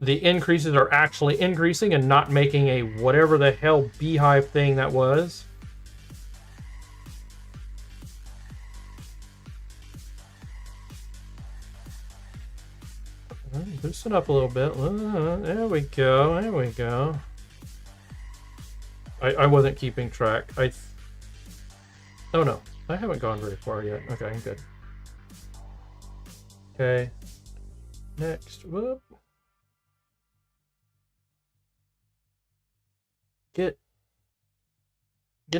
The increases are actually increasing and not making a whatever the hell beehive thing that was. Loosen up a little bit. There we go. There we go. I wasn't keeping track. Oh no, I haven't gone very far yet. Okay, I'm good. Okay. Next. Whoop. Get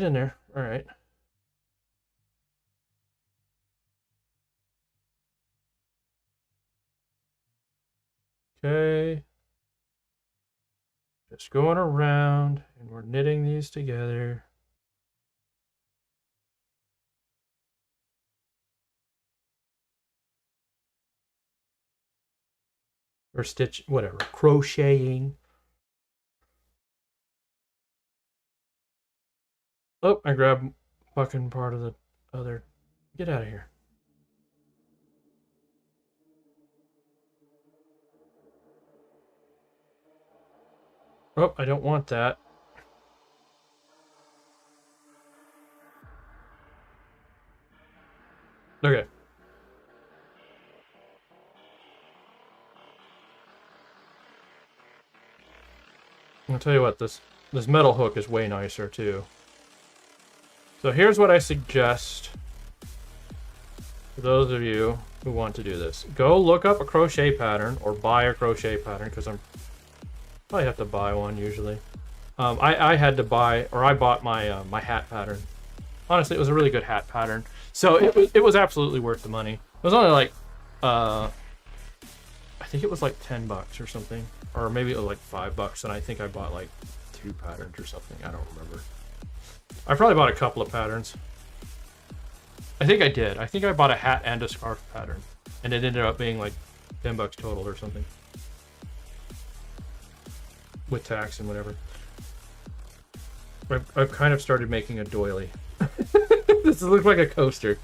in there. All right. Okay. Just going around and we're knitting these together. Or stitch, whatever, crocheting. Oh, I grabbed fucking part of the other. Get out of here. Oh, I don't want that. Okay. I'll tell you what, this metal hook is way nicer too. So here's what I suggest for those of you who want to do this. Go look up a crochet pattern or buy a crochet pattern, because I have to buy one usually. I had to buy, or I bought my my hat pattern. Honestly, it was a really good hat pattern. So it was absolutely worth the money. It was only like, I think it was like $10 or something. Or maybe it was like $5, and I think I bought like 2 patterns or something. I don't remember. I probably bought a couple of patterns. I think I did. I think I bought a hat and a scarf pattern. And it ended up being like $10 total or something. With tax and whatever. I've kind of started making a doily. This looks like a coaster.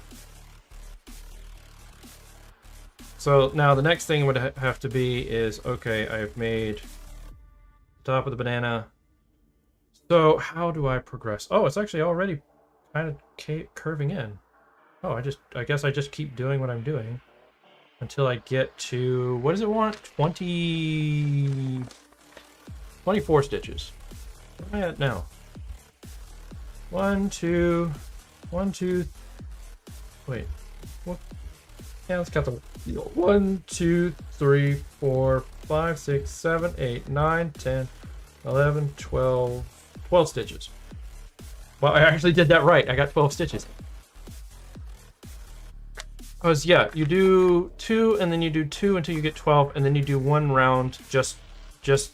So now the next thing would have to be is, okay, I've made the top of the banana. So how do I progress? Oh, it's actually already kind of curving in. Oh, I guess I just keep doing what I'm doing until I get to, what does it want? 24 stitches. Where am I at now? 1, 2, wait, what? Yeah, let's count the 1, 2, 3, 4, 5, 6, 7, 8, 9, 10, 11, 12 stitches. Well, I actually did that right. I got 12 stitches. Because, yeah, you do 2, and then you do 2 until you get 12, and then you do 1 round just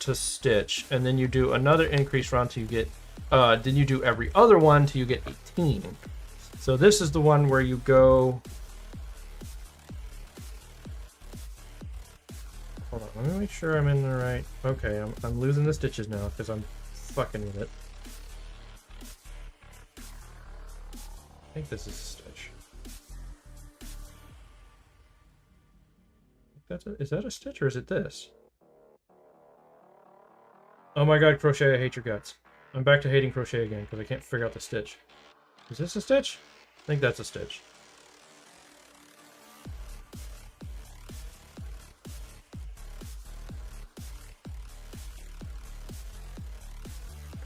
to stitch, and then you do another increase round till you get, then you do every other one till you get 18. So this is the one where you go... Hold on, let me make sure I'm in the right... Okay, I'm losing the stitches now because I'm fucking with it. I think this is a stitch. Is that a stitch or is it this? Oh my god, crochet, I hate your guts. I'm back to hating crochet again because I can't figure out the stitch. Is this a stitch? I think that's a stitch.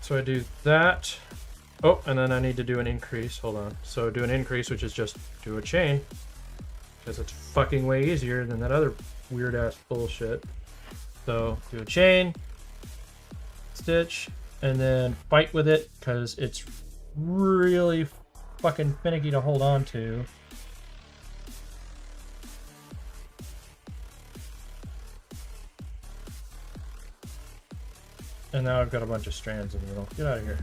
So I do that. Oh, and then I need to do an increase. Hold on. So do an increase, which is just do a chain. Because it's fucking way easier than that other weird ass bullshit. So do a chain, stitch, and then fight with it because it's really fucking finicky to hold on to. And now I've got a bunch of strands in the middle. Get out of here.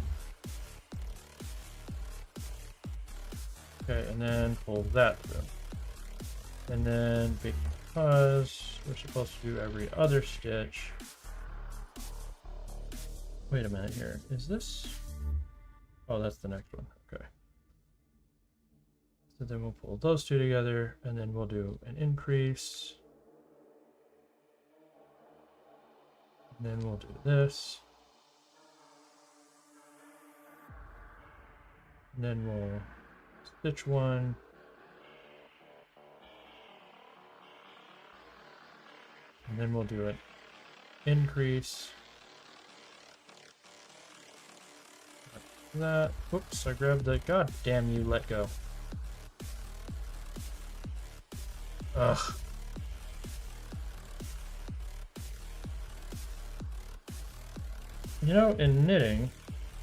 Okay, and then pull that through. And then because we're supposed to do every other stitch. Wait a minute here. Is this? Oh, that's the next one. Okay. So then we'll pull those two together and then we'll do an increase. And then we'll do this. And then we'll stitch one. And then we'll do an increase. Like that. Oops, I grabbed the. God damn you, let go. Ugh. You know, in knitting,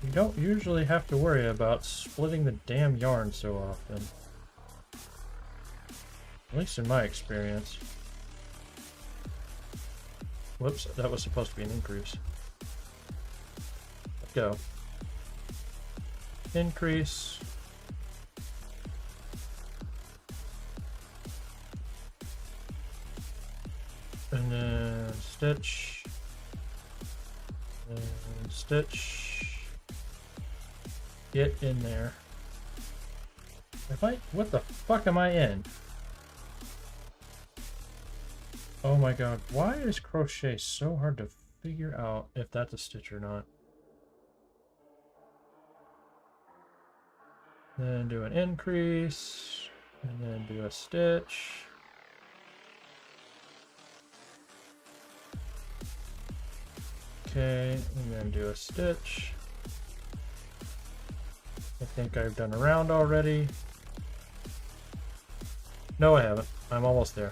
you don't usually have to worry about splitting the damn yarn so often. At least in my experience. Whoops, that was supposed to be an increase. Let's go. Increase. And then stitch. And stitch. Get in there. What the fuck am I in? Oh my god, why is crochet so hard to figure out if that's a stitch or not? Then do an increase, and then do a stitch. Okay, and then do a stitch. I think I've done a round already. No, I haven't. I'm almost there.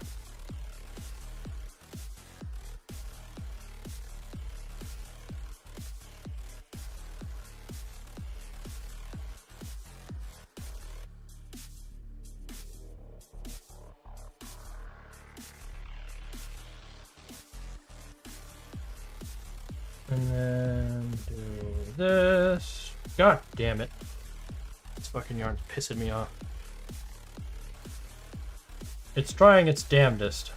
And then do this. God damn it. This fucking yarn's pissing me off. It's trying its damnedest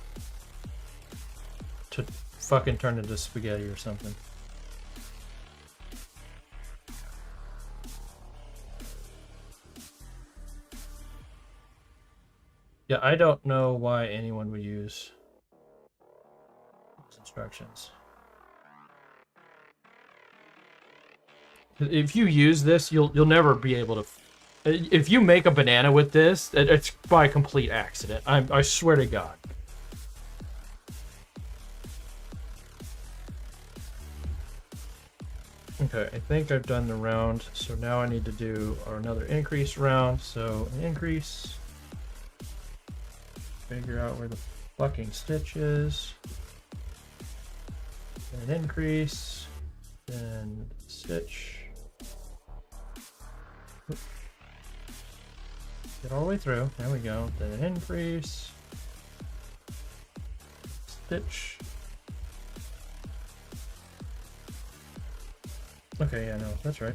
to fucking turn into spaghetti or something. Yeah, I don't know why anyone would use those instructions. If you use this, you'll never be able to. If you make a banana with this, it's by complete accident. I swear to God. Okay, I think I've done the round, so now I need to do another increase round. So an increase. Figure out where the fucking stitch is. Then an increase. Then stitch. Get all the way through. There we go. Then an increase. Stitch. Okay, yeah, no, that's right.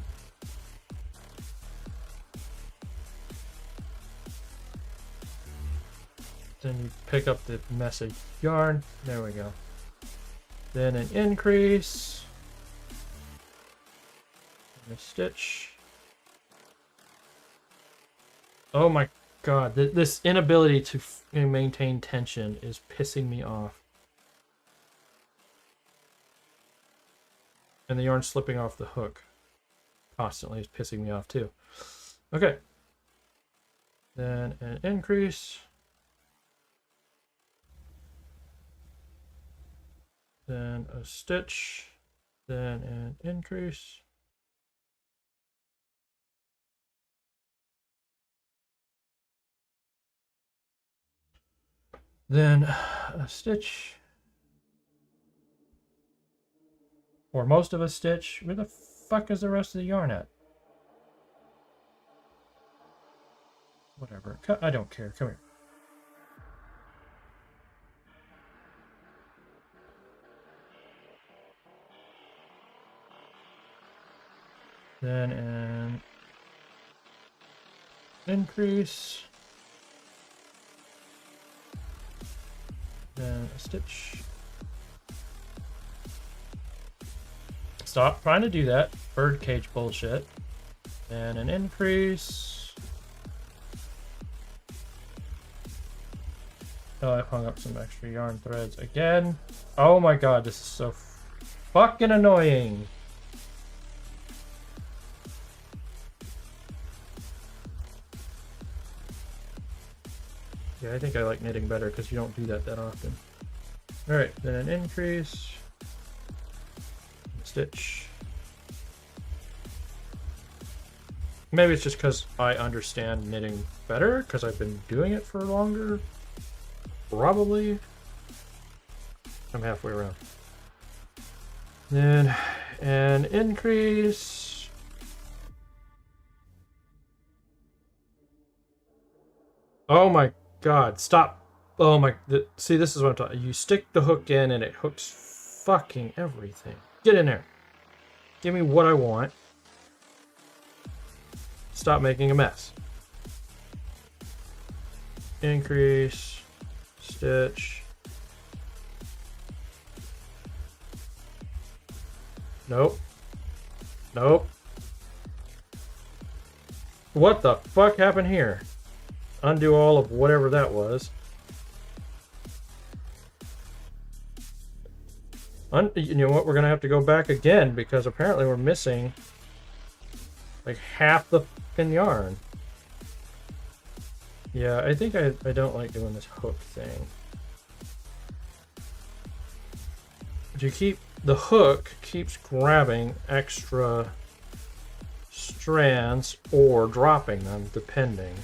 Then you pick up the mess of yarn. There we go. Then an increase. And a stitch. Oh my god, this inability to maintain tension is pissing me off. And the yarn slipping off the hook constantly is pissing me off too. Okay. Then an increase. Then a stitch. Then an increase. Then a stitch. Or most of a stitch. Where the fuck is the rest of the yarn at? Whatever. I don't care. Come here. Then an increase. Then a stitch. Stop trying to do that birdcage bullshit. And an increase. Oh, I've hung up some extra yarn threads again. Oh my god, this is so fucking annoying. Yeah, I think I like knitting better because you don't do that often. Alright, then an increase. Stitch. Maybe it's just because I understand knitting better because I've been doing it for longer. Probably. I'm halfway around. Then an increase. Oh my god, stop. Oh my, see, this is what I'm talking. You stick the hook in and it hooks fucking everything. Get in there. Give me what I want. Stop making a mess. Increase. Stitch. Nope. Nope. What the fuck happened here? Undo all of whatever that was. You know what? We're gonna have to go back again because apparently we're missing like half the fucking yarn. Yeah, I think I don't like doing this hook thing. But you keep the hook keeps grabbing extra strands or dropping them depending.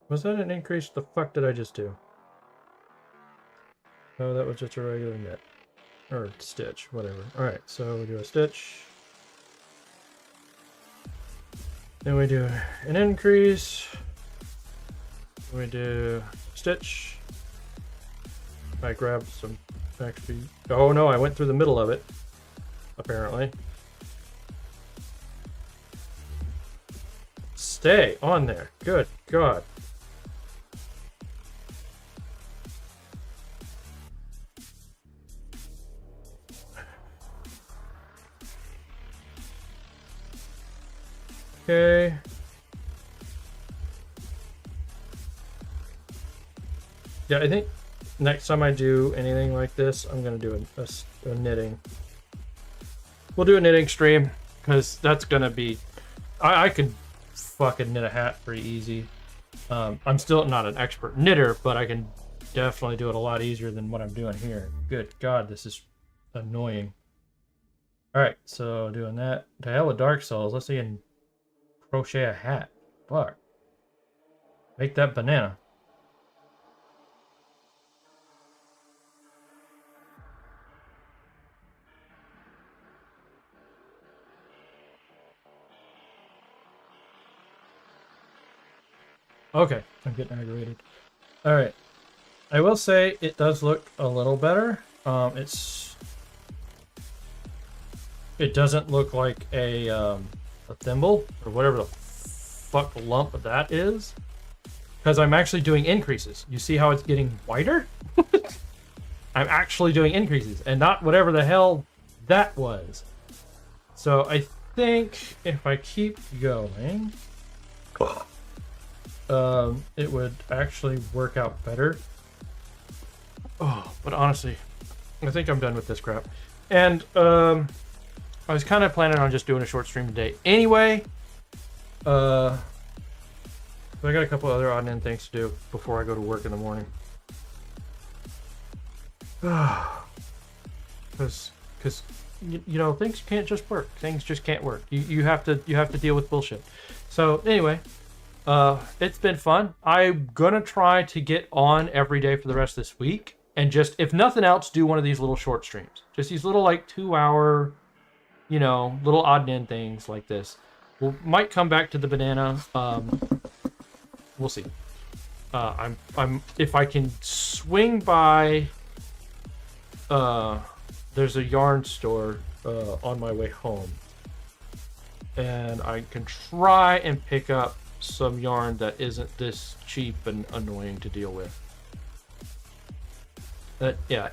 Was that an increase? The fuck did I just do? Oh, that was just a regular knit. Or stitch, whatever. Alright, so we do a stitch. Then we do an increase. We do stitch. I grabbed some extra. Oh no, I went through the middle of it. Apparently. Stay on there. Good God. Okay. Yeah, I think next time I do anything like this, I'm going to do a knitting. We'll do a knitting stream, because that's going to be... I can fucking knit a hat pretty easy. I'm still not an expert knitter, but I can definitely do it a lot easier than what I'm doing here. Good God, this is annoying. Alright, so doing that. To hell with Dark Souls. Let's see and crochet a hat. Fuck. Make that banana. Okay, I'm getting aggravated. Alright. I will say it does look a little better. It doesn't look like a thimble or whatever the fuck lump that is, because I'm actually doing increases. You see how it's getting wider? I'm actually doing increases and not whatever the hell that was. So I think if I keep going, it would actually work out better. Oh, but honestly, I think I'm done with this crap. And I was kind of planning on just doing a short stream today anyway. But I got a couple other odd and end things to do before I go to work in the morning. Because you know, things can't just work. Things just can't work. You have to deal with bullshit. So anyway, it's been fun. I'm gonna try to get on every day for the rest of this week, and just, if nothing else, do one of these little short streams. Just these little like 2-hour, you know, little odd and end things like this. We might come back to the banana. We'll see. if I can swing by, there's a yarn store on my way home, and I can try and pick up some yarn that isn't this cheap and annoying to deal with. Yeah.